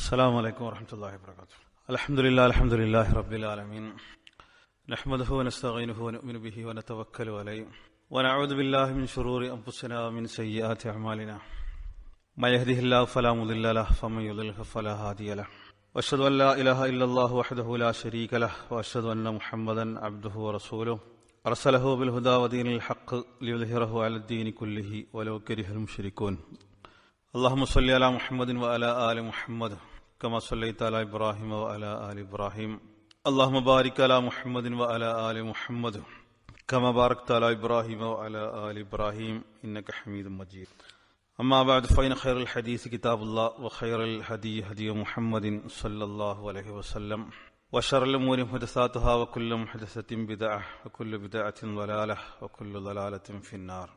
السلام عليكم ورحمة الله وبركاته. الحمد لله رب العالمين. نحمده ونستعينه ونؤمن به ونتوكل عليه ونعوذ بالله من شرور أنفسنا ومن سيئات أعمالنا. ما يهده الله فلا مضل له ومن يضلل فلا هادي له. وأشهد أن لا إله إلا الله وحده لا شريك له وأشهد أن محمدا عبده ورسوله أرسله بالهدى ودين الحق ليظهره على الدين كله ولو كره المشركون. اللهم صل على محمد وعلى آل محمد كما صليت على إبراهيم وعلى آل إبراهيم. اللهم بارك على محمد وعلى آل محمد كما باركت على إبراهيم وعلى آل إبراهيم إنك حميد مجيد. أما بعد فإن خير الحديث كتاب الله وخير الهدي هدي محمد صلى الله عليه وسلم وشر الأمور محدثاتها وكل محدثة بدعة وكل بدعة ضلالة وكل ضلالة في النار.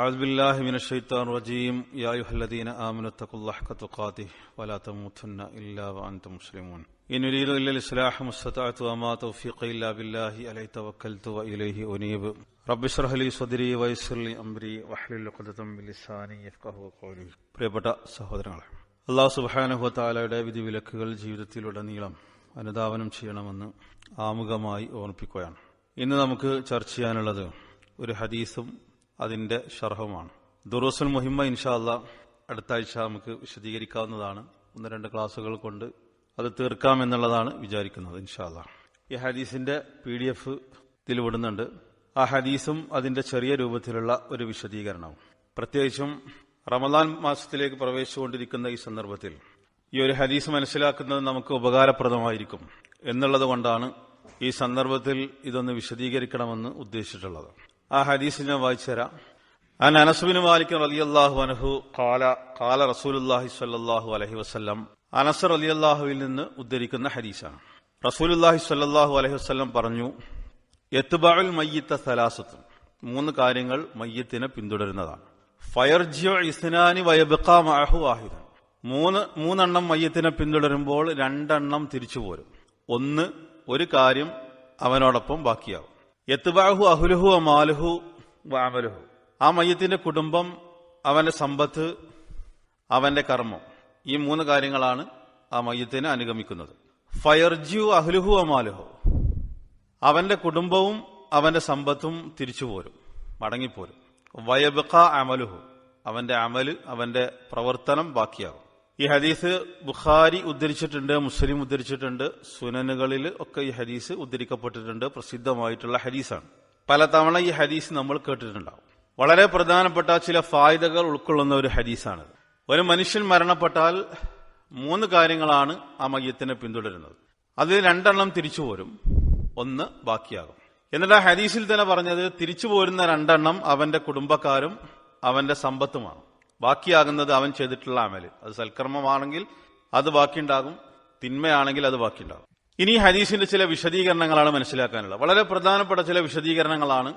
أعوذ بالله من الشيطان الرجيم. يا أيها الذين آمنوا اتقوا الله حق تقاته ولا تموتن إلا وأنتم مسلمون. إن أريد إلا الإصلاح ما استطعت وما توفيقي إلا بالله عليه توكلت وإليه أنيب. رب اشرح لي صدري ويسر لي أمري واحلل عقدة من لساني يفقهوا قولي. പ്രിയപ്പെട്ട സഹോദരങ്ങളെ, അല്ലാഹു സുബ്ഹാനഹു വ തആലയുടെ വിധിവിലക്കുകൾ ജീവിതത്തിലുടനീളം അനുധാവനം ചെയ്യണമെന്ന് ആമുഖമായി ഓർമ്മിപ്പിക്കുകയാണ്. ഇന്ന് നമുക്ക് ചർച്ച ചെയ്യാനുള്ളത് ഒരു ഹദീസും അതിന്റെ ഷർഹുമാണ്. ദുറൂസുൽ മുഹിമ്മ ഇൻഷാ അല്ലാഹ് അടുത്ത ആഴ്ച നമുക്ക് വിശദീകരിക്കാവുന്നതാണ്. 1-2 ക്ലാസുകൾ കൊണ്ട് അത് തീർക്കാമെന്നുള്ളതാണ് വിചാരിക്കുന്നത് ഇൻഷാ അല്ലാഹ്. ഈ ഹദീസിന്റെ PDF ഇതിൽ വിടുന്നുണ്ട്. ആ ഹദീസും അതിന്റെ ചെറിയ രൂപത്തിലുള്ള ഒരു വിശദീകരണവും. പ്രത്യേകിച്ചും റമദാൻ മാസത്തിലേക്ക് പ്രവേശിച്ചുകൊണ്ടിരിക്കുന്ന ഈ സന്ദർഭത്തിൽ ഈ ഒരു ഹദീസ് മനസ്സിലാക്കുന്നത് നമുക്ക് ഉപകാരപ്രദമായിരിക്കും എന്നുള്ളത് കൊണ്ടാണ് ഈ സന്ദർഭത്തിൽ ഇതൊന്ന് വിശദീകരിക്കണമെന്ന് ഉദ്ദേശിച്ചിട്ടുള്ളത്. ആ ഹദീസ് ഞാൻ വായിച്ചുതരാം. അൻ അനസ് ബിൻ മാലിക് റളിയല്ലാഹു അൻഹു ഖാല റസൂലുള്ളാഹി സ്വല്ലല്ലാഹു അലൈഹി വസല്ലം. അനസ് റളിയല്ലാഹുവിൽ നിന്ന് ഉദ്ധരിക്കുന്ന ഹദീസാണ്. റസൂലുള്ളാഹി സ്വല്ലല്ലാഹു അലൈഹി വസല്ലം പറഞ്ഞു, യത്ബഉൽ മയ്യിത്ത സലാസത്തുൻ, 3 കാര്യങ്ങൾ മയ്യിത്തിനെ പിന്തുടരുന്നതാണ്. ഫയർജിഉ ഇസ്നാനി വയബ്ഖാ മഅഹു വാഹിദൻ, 3 മയ്യിത്തിനെ പിന്തുടരുമ്പോൾ 2 തിരിച്ചു പോരും. ഒരു കാര്യം അവനോടൊപ്പം ബാക്കിയാവും. യത്ബഅഹു അഹ്ലുഹു വമാലുഹു വഅമലുഹു, ആ മയ്യിത്തിന്റെ കുടുംബം, അവന്റെ സമ്പത്ത്, അവന്റെ കർമ്മം, ഈ 3 കാര്യങ്ങളാണ് ആ മയ്യിത്തിനെ അനുഗമിക്കുന്നത്. ഫയർജിഉ അഹ്ലുഹു വമാലുഹു, അവന്റെ കുടുംബവും അവന്റെ സമ്പത്തും തിരിച്ചുപോരും, മടങ്ങിപ്പോരും. വയബ്ഖാ അമലുഹു, അവന്റെ അമല്, അവന്റെ പ്രവർത്തനം ബാക്കിയാകും. ഈ ഹദീസ് ബുഖാരി ഉദ്ധരിച്ചിട്ടുണ്ട്, മുസ്ലിം ഉദ്ധരിച്ചിട്ടുണ്ട്, സുനനുകളിൽ ഒക്കെ ഈ ഹദീസ് ഉദ്ധരിക്കപ്പെട്ടിട്ടുണ്ട്. പ്രസിദ്ധമായിട്ടുള്ള ഹദീസാണ്. പലതവണ ഈ ഹദീസ് നമ്മൾ കേട്ടിട്ടുണ്ടാവും. വളരെ പ്രധാനപ്പെട്ട ചില ഫായിദകൾ ഉൾക്കൊള്ളുന്ന ഒരു ഹദീസാണിത്. ഒരു മനുഷ്യൻ മരണപ്പെട്ടാൽ 3 കാര്യങ്ങളാണ് ആ മയ്യത്തിനെ പിന്തുടരുന്നത്. അതിൽ 2 തിരിച്ചു പോരും, 1 ബാക്കിയാകും. എന്നിട്ട് ആ ഹദീസിൽ തന്നെ പറഞ്ഞത് തിരിച്ചു പോരുന്ന 2 അവന്റെ കുടുംബക്കാരും അവന്റെ സമ്പത്തുമാണ്. ബാക്കിയാകുന്നത് അവൻ ചെയ്തിട്ടുള്ള അമല്. അത് സൽക്കർമ്മമാണെങ്കിൽ അത് ബാക്കിയുണ്ടാകും, തിന്മയാണെങ്കിൽ അത് ബാക്കിയുണ്ടാകും. ഇനി ഹദീസിന്റെ ചില വിശദീകരണങ്ങളാണ് മനസ്സിലാക്കാനുള്ളത്. വളരെ പ്രധാനപ്പെട്ട ചില വിശദീകരണങ്ങളാണ്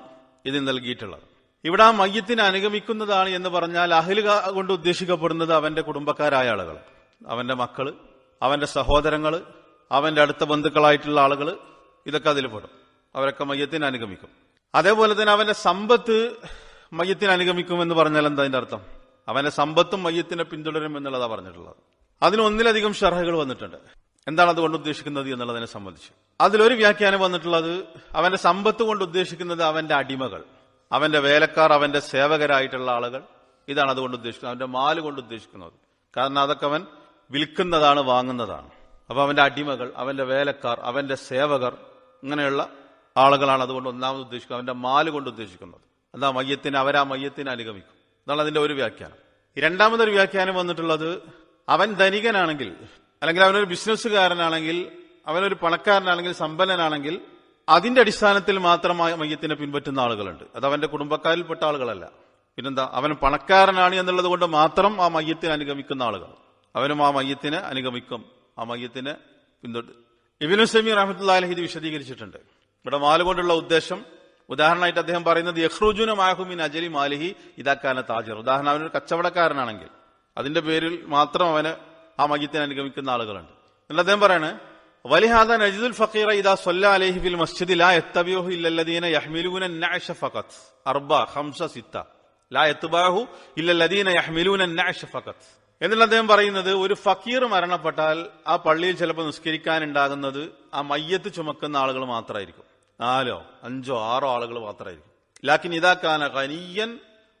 ഇതിൽ നൽകിയിട്ടുള്ളത്. ഇവിടെ ആ മയ്യത്തിനെ അനുഗമിക്കുന്നതാണ് എന്ന് പറഞ്ഞാൽ അഹ്ല് കൊണ്ട് ഉദ്ദേശിക്കപ്പെടുന്നത് അവന്റെ കുടുംബക്കാരായ ആളുകൾ, അവന്റെ മക്കള്, അവന്റെ സഹോദരങ്ങള്, അവന്റെ അടുത്ത ബന്ധുക്കളായിട്ടുള്ള ആളുകൾ, ഇതൊക്കെ അതിൽ പെടും. അവരൊക്കെ മയ്യത്തിനെ അനുഗമിക്കും. അതേപോലെ തന്നെ അവന്റെ സമ്പത്ത് മയ്യത്തിനെ അനുഗമിക്കും എന്ന് പറഞ്ഞാൽ എന്താ അതിന്റെ അർത്ഥം? അവന്റെ സമ്പത്തും മയ്യത്തിനെ പിന്തുടരും എന്നുള്ളതാണ് പറഞ്ഞിട്ടുള്ളത്. അതിന് 1-ലധികം ഷർഹുകൾ വന്നിട്ടുണ്ട്. എന്താണ് അതുകൊണ്ട് ഉദ്ദേശിക്കുന്നത് എന്നുള്ളതിനെ സംബന്ധിച്ച് അതിലൊരു വ്യാഖ്യാനം വന്നിട്ടുള്ളത്, അവന്റെ സമ്പത്ത് കൊണ്ട് ഉദ്ദേശിക്കുന്നത് അവന്റെ അടിമകൾ, അവന്റെ വേലക്കാർ, അവന്റെ സേവകരായിട്ടുള്ള ആളുകൾ, ഇതാണ് അതുകൊണ്ട് ഉദ്ദേശിക്കുന്നത്. അവന്റെ മാല് കൊണ്ട് ഉദ്ദേശിക്കുന്നത്, കാരണം അതൊക്കെ അവൻ വിൽക്കുന്നതാണ്, വാങ്ങുന്നതാണ്. അപ്പൊ അവന്റെ അടിമകൾ, അവന്റെ വേലക്കാർ, അവന്റെ സേവകർ, ഇങ്ങനെയുള്ള ആളുകളാണ് അതുകൊണ്ട് ഒന്നാമത് ഉദ്ദേശിക്കുന്നത്. അവന്റെ മാല് കൊണ്ട് ഉദ്ദേശിക്കുന്നത് എന്താ? അവരാ മയ്യത്തിനെ അനുഗമിക്കും. എന്നാണ് അതിന്റെ ഒരു വ്യാഖ്യാനം. രണ്ടാമതൊരു വ്യാഖ്യാനം വന്നിട്ടുള്ളത്, അവൻ ധനികനാണെങ്കിൽ, അല്ലെങ്കിൽ അവനൊരു ബിസിനസ്സുകാരനാണെങ്കിൽ, അവനൊരു പണക്കാരനാണെങ്കിൽ, സമ്പന്നനാണെങ്കിൽ, അതിന്റെ അടിസ്ഥാനത്തിൽ മാത്രമായി മയ്യത്തിനെ പിൻപറ്റുന്ന ആളുകളുണ്ട്. അത് അവന്റെ കുടുംബക്കാരിൽപ്പെട്ട ആളുകളല്ല. പിന്നെന്താ? അവൻ പണക്കാരനാണ് എന്നുള്ളത് കൊണ്ട് മാത്രം ആ മയ്യത്തിനെ അനുഗമിക്കുന്ന ആളുകൾ, അവനും ആ മയ്യത്തിനെ അനുഗമിക്കും, ആ മയ്യത്തിനെ പിന്തുടരും. ഇബ്നു ഉസൈമീൻ റഹ്മത്തുള്ളാഹി അലൈഹി ഇത് വിശദീകരിച്ചിട്ടുണ്ട്. ഇവിടെ മാല് കൊണ്ടുള്ള ഉദ്ദേശം, ഉദാഹരണമായിട്ട് അദ്ദേഹം പറയുന്നത്, യഖ്റുജൂന മഅഹു മിൻ അജലി മാലിഹി ഇദാ കാന താജിർ. ഉദാഹരണം, അവനൊരു കച്ചവടക്കാരനാണെങ്കിൽ അതിന്റെ പേരിൽ മാത്രം അവന് ആ മയ്യത്തിനെ അനുഗമിക്കുന്ന ആളുകളുണ്ട്. എന്നിട്ട് അദ്ദേഹം പറയാണ്, വലിഹാദ നജിദുൽ ഫഖീറ ഇദാ സ്വല്ല അലൈഹി ഫിൽ മസ്ജിദി ലാ യത്തബിഉഹു ഇല്ലല്ലദീന യഹ്മിലൂന അൻ-നഅശ ഫഖത്ത് 4 5 6 ലാ യത്ബഅഹു ഇല്ലല്ലദീന യഹ്മിലൂന അൻ-നഅശ ഫഖത്ത്. എന്നിട്ട് അദ്ദേഹം പറയുന്നത്, ഒരു ഫക്കീർ മരണപ്പെട്ടാൽ ആ പള്ളിയിൽ ചിലപ്പോൾ നിസ്കരിക്കാനുണ്ടാകുന്നത് ആ മയ്യത്ത് ചുമക്കുന്ന ആളുകൾ മാത്രമായിരിക്കും. 4, 5, 6 ആളുകൾ മാത്രമായിരിക്കും. ലാക്കിൻ ഇതാക്കാന ഖനിയൻ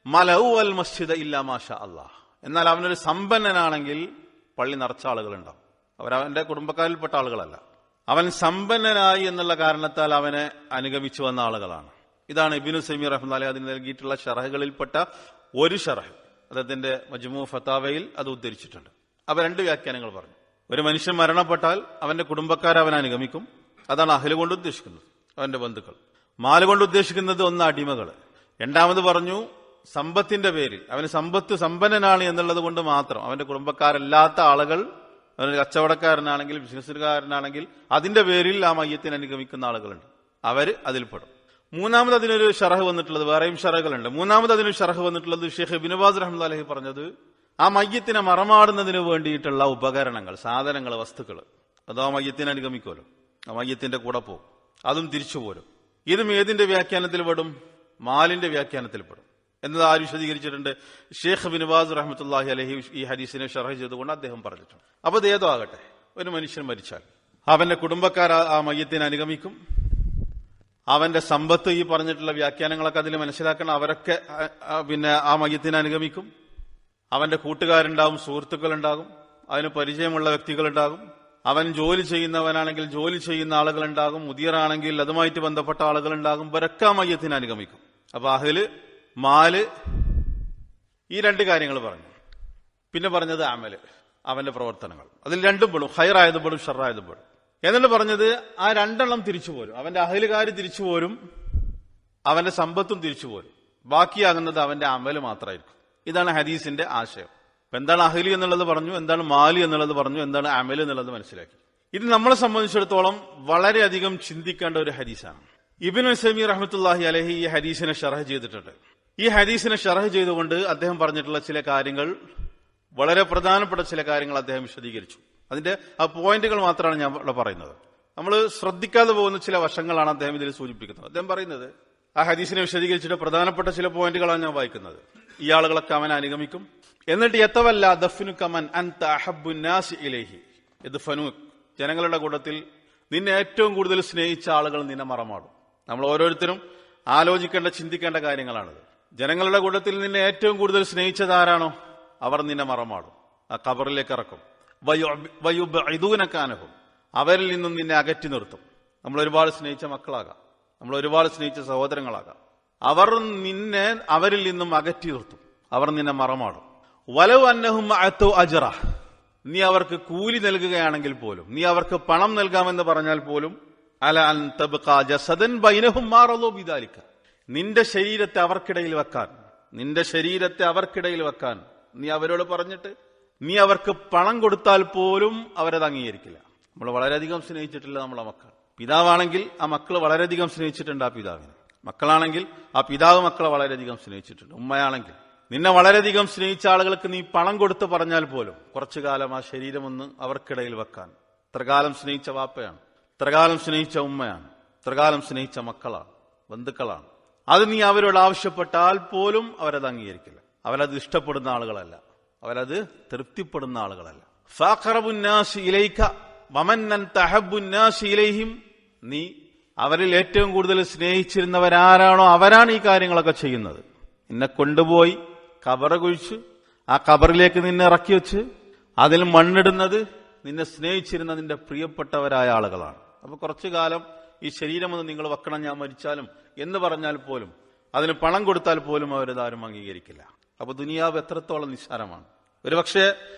മലഉ അൽ മസ്ജിദ ഇല്ലാ മാഷാ അല്ലാഹ്. എന്നാൽ അവനൊരു സമ്പന്നനാണെങ്കിൽ പള്ളി നിറച്ച ആളുകളുണ്ടാവും. അവരവന്റെ കുടുംബക്കാരിൽപ്പെട്ട ആളുകളല്ല. അവൻ സമ്പന്നനായി എന്നുള്ള കാരണത്താൽ അവനെ അനുഗമിച്ചു വന്ന ആളുകളാണ്. ഇതാണ് ഇബ്നു തൈമിയ്യ റഹ്മത്തുള്ളാഹി അതിന് നൽകിയിട്ടുള്ള ഷറഹുകളിൽപ്പെട്ട ഒരു ഷറഹ്. അദ്ദേഹത്തിന്റെ മജ്മൂ ഫതാവയിൽ അത് ഉദ്ധരിച്ചിട്ടുണ്ട്. അവ 2 വ്യാഖ്യാനങ്ങൾ പറഞ്ഞു. ഒരു മനുഷ്യൻ മരണപ്പെട്ടാൽ അവന്റെ കുടുംബക്കാരെ അവൻ അനുഗമിക്കും. അതാണ് അഹ്ല് കൊണ്ട് ഉദ്ദേശിക്കുന്നത്, അവന്റെ ബന്ധുക്കൾ. മാല് കൊണ്ട് ഉദ്ദേശിക്കുന്നത് 1 അടിമകൾ. രണ്ടാമത് പറഞ്ഞു സമ്പത്തിന്റെ പേരിൽ അവന് സമ്പന്നനാണ് എന്നുള്ളത് കൊണ്ട് മാത്രം അവന്റെ കുടുംബക്കാരല്ലാത്ത ആളുകൾ, അവനൊരു കച്ചവടക്കാരനാണെങ്കിൽ ബിസിനസ്സുകാരനാണെങ്കിൽ അതിന്റെ പേരിൽ ആ മയ്യത്തിനെ അനുഗമിക്കുന്ന ആളുകളുണ്ട്. അവര് അതിൽപ്പെടും. മൂന്നാമത് അതിനൊരു ഷറഹ് വന്നിട്ടുള്ളത്, വേറെയും ഷറഹുകളുണ്ട്. മൂന്നാമത് അതിനൊരു ഷറഹ് വന്നിട്ടുള്ളത് ഷെയ്ഖ് ഇബ്നു ബാസ് റഹ്മത്തുള്ളാഹി പറഞ്ഞത്, ആ മയ്യത്തിനെ മറമാടുന്നതിന് വേണ്ടിയിട്ടുള്ള ഉപകരണങ്ങൾ, സാധനങ്ങൾ, വസ്തുക്കൾ അതോ ആ മയ്യത്തിനെ അനുഗമിക്കുമല്ലോ, ആ മയ്യത്തിന്റെ കൂടെ പോകും, അതും തിരിച്ചു പോരും. ഇതും ഏതിന്റെ വ്യാഖ്യാനത്തിൽ പെടും? മാലിന്റെ വ്യാഖ്യാനത്തിൽ പെടും എന്നത് ആര് വിശദീകരിച്ചിട്ടുണ്ട്? ഷെയ്ഖ് ഇബ്നു ബാസ് റഹ്മത്തുള്ളാഹി അലൈഹി ഈ ഹദീസിനെ ഷറഹ് ചെയ്തുകൊണ്ട് അദ്ദേഹം പറഞ്ഞിട്ടുണ്ട്. അപ്പൊ ഇത് ഏതോ ആകട്ടെ, ഒരു മനുഷ്യൻ മരിച്ചാൽ അവന്റെ കുടുംബക്കാർ ആ മയ്യത്തിനെ അനുഗമിക്കും. അവന്റെ സമ്പത്ത്, ഈ പറഞ്ഞിട്ടുള്ള വ്യാഖ്യാനങ്ങളൊക്കെ അതിൽ മനസ്സിലാക്കണം, അവരൊക്കെ ആ മയ്യത്തിനെ അനുഗമിക്കും. അവന്റെ കൂട്ടുകാരുണ്ടാവും, സുഹൃത്തുക്കളുണ്ടാകും, അതിന് പരിചയമുള്ള വ്യക്തികളുണ്ടാകും. അവൻ ജോലി ചെയ്യുന്നവനാണെങ്കിൽ ജോലി ചെയ്യുന്ന ആളുകളുണ്ടാകും, മുദിയറാണെങ്കിൽ അതുമായിട്ട് ബന്ധപ്പെട്ട ആളുകളുണ്ടാകും. ഇവരൊക്കെ ആ മയ്യത്തിനെ അനുഗമിക്കും. അപ്പൊ അഹ്ല്, മാല്, ഈ 2 കാര്യങ്ങൾ പറഞ്ഞു. പിന്നെ പറഞ്ഞത് അമല്, അവന്റെ പ്രവർത്തനങ്ങൾ. അതിൽ 2 പെടും, ഖൈറായതും പെടും, ഷർറായതും പെടും. എന്നിട്ട് പറഞ്ഞത് ആ 2 തിരിച്ചു പോരും. അവന്റെ അഹ്ലുകാര് തിരിച്ചു പോരും, അവന്റെ സമ്പത്തും തിരിച്ചു പോരും. ബാക്കിയാകുന്നത് അവന്റെ അമല് മാത്രമായിരിക്കും. ഇതാണ് ഹദീസിന്റെ ആശയം. അപ്പൊ എന്താണ് അഹ്ലി എന്നുള്ളത് പറഞ്ഞു, എന്താണ് മാലി എന്നുള്ളത് പറഞ്ഞു, എന്താണ് അമല് എന്നുള്ളത് മനസ്സിലാക്കി. ഇത് നമ്മളെ സംബന്ധിച്ചിടത്തോളം വളരെയധികം ചിന്തിക്കേണ്ട ഒരു ഹദീസാണ്. ഇബ്നു തൈമിയ്യ റഹ്മത്തുള്ളാഹി അലൈഹി ഈ ഹദീസിനെ ഷറഹ് ചെയ്തിട്ടുണ്ട്. ഈ ഹദീസിനെ ഷറഹ് ചെയ്തുകൊണ്ട് അദ്ദേഹം പറഞ്ഞിട്ടുള്ള ചില കാര്യങ്ങൾ, വളരെ പ്രധാനപ്പെട്ട ചില കാര്യങ്ങൾ അദ്ദേഹം വിശദീകരിച്ചു. അതിന്റെ ആ പോയിന്റുകൾ മാത്രമാണ് ഞാൻ ഇവിടെ പറയുന്നത്. നമ്മൾ ശ്രദ്ധിക്കാതെ പോകുന്ന ചില വശങ്ങളാണ് അദ്ദേഹം ഇതിൽ സൂചിപ്പിക്കുന്നത്. അദ്ദേഹം പറയുന്നത്, ആ ഹദീസിനെ വിശദീകരിച്ചിട്ട് പ്രധാനപ്പെട്ട ചില പോയിന്റുകളാണ് ഞാൻ വായിക്കുന്നത്. ഈ ആളുകളൊക്കെ അവനെ അനുഗമിക്കും. എന്നിട്ട് യതവല്ല ദഫ്നുക മൻ അൻത അഹബ്ബുൻ നാസി ഇലൈഹി യദ്ഫനുക, ജനങ്ങളുടെ കൂട്ടത്തിൽ നിന്നെ ഏറ്റവും കൂടുതൽ സ്നേഹിച്ച ആളുകൾ നിന്നെ മറമാടും. നമ്മൾ ഓരോരുത്തരും ആലോചിക്കേണ്ട, ചിന്തിക്കേണ്ട കാര്യങ്ങളാണിത്. ജനങ്ങളുടെ കൂട്ടത്തിൽ നിന്നെ ഏറ്റവും കൂടുതൽ സ്നേഹിച്ചതാരാണോ അവർ നിന്നെ മറമാടും, ആ ഖബറിലേക്ക് ഇറക്കും. വയുബഇദൂനകാനഹും, അവരിൽ നിന്നും നിന്നെ അകറ്റി നിർത്തും. നമ്മൾ ഒരുപാട് സ്നേഹിച്ച മക്കളാകാം, നമ്മൾ ഒരുപാട് സ്നേഹിച്ച സഹോദരങ്ങളാകാം. അവർ നിന്നെ അവരിൽ നിന്നും അകറ്റി നിർത്തും, അവർ നിന്നെ മറമാടും. വലൗ അന്നഹും അഅതു അജ്റ, നീ അവർക്ക് കൂലി നൽകുകയാണെങ്കിൽ പോലും, നീ അവർക്ക് പണം നൽകാമെന്ന് പറഞ്ഞാൽ പോലും, അല അൻ തബ്ഖാ ജസദൻ ബൈനഹും മാ റളൂ ബിദാലിക, നിന്റെ ശരീരത്തെ അവർക്കിടയിൽ വെക്കാൻ നീ അവരോട് പറഞ്ഞിട്ട് നീ അവർക്ക് പണം കൊടുത്താൽ പോലും അവരത് അംഗീകരിക്കില്ല. നമ്മൾ വളരെയധികം സ്നേഹിച്ചിട്ടില്ല നമ്മളെ മക്കൾ. പിതാവാണെങ്കിൽ ആ മക്കൾ വളരെയധികം സ്നേഹിച്ചിട്ടുണ്ട് ആ പിതാവിനെ. മക്കളാണെങ്കിൽ ആ പിതാവ് മക്കളെ വളരെയധികം സ്നേഹിച്ചിട്ടുണ്ട്. ഉമ്മയാണെങ്കിൽ നിന്നെ വളരെയധികം സ്നേഹിച്ച ആളുകൾക്ക് നീ പണം കൊടുത്ത് പറഞ്ഞാൽ പോലും കുറച്ചു കാലം ആ ശരീരമൊന്ന് അവർക്കിടയിൽ വെക്കാൻ, ഇത്രകാലം സ്നേഹിച്ച വാപ്പയാണ്, ഇത്രകാലം സ്നേഹിച്ച ഉമ്മയാണ്, ഇത്രകാലം സ്നേഹിച്ച മക്കളാണ്, ബന്ധുക്കളാണ്, അത് നീ അവരോട് ആവശ്യപ്പെട്ടാൽ പോലും അവരത് അംഗീകരിക്കില്ല. അവരത് ഇഷ്ടപ്പെടുന്ന ആളുകളല്ല, അവരത് തൃപ്തിപ്പെടുന്ന ആളുകളല്ല. ഫഖറബുന്നാസി ഇലൈക വമൻ അൻത അഹബ്ബുന്നാസി ഇലൈഹിം, നീ അവരിൽ ഏറ്റവും കൂടുതൽ സ്നേഹിച്ചിരുന്നവരാരാണോ അവരാണ് ഈ കാര്യങ്ങളൊക്കെ ചെയ്യുന്നത്. നിന്നെ കൊണ്ടുപോയി ഖബർ കുഴിച്ച് ആ ഖബറിലേക്ക് നിന്നെ ഇറക്കി വെച്ച് അതിൽ മണ്ണിടുന്നത് നിന്നെ സ്നേഹിച്ചിരുന്ന നിന്റെ പ്രിയപ്പെട്ടവരായ ആളുകളാണ്. അപ്പൊ കുറച്ചു കാലം ഈ ശരീരമൊന്ന് നിങ്ങൾ വെക്കണം, ഞാൻ മരിച്ചാലും എന്ന് പറഞ്ഞാൽ പോലും, അതിന് പണം കൊടുത്താൽ പോലും അവരതാരും അംഗീകരിക്കില്ല. അപ്പൊ ദുനിയാവ് എത്രത്തോളം നിസ്സാരമാണ്. ഒരുപക്ഷെ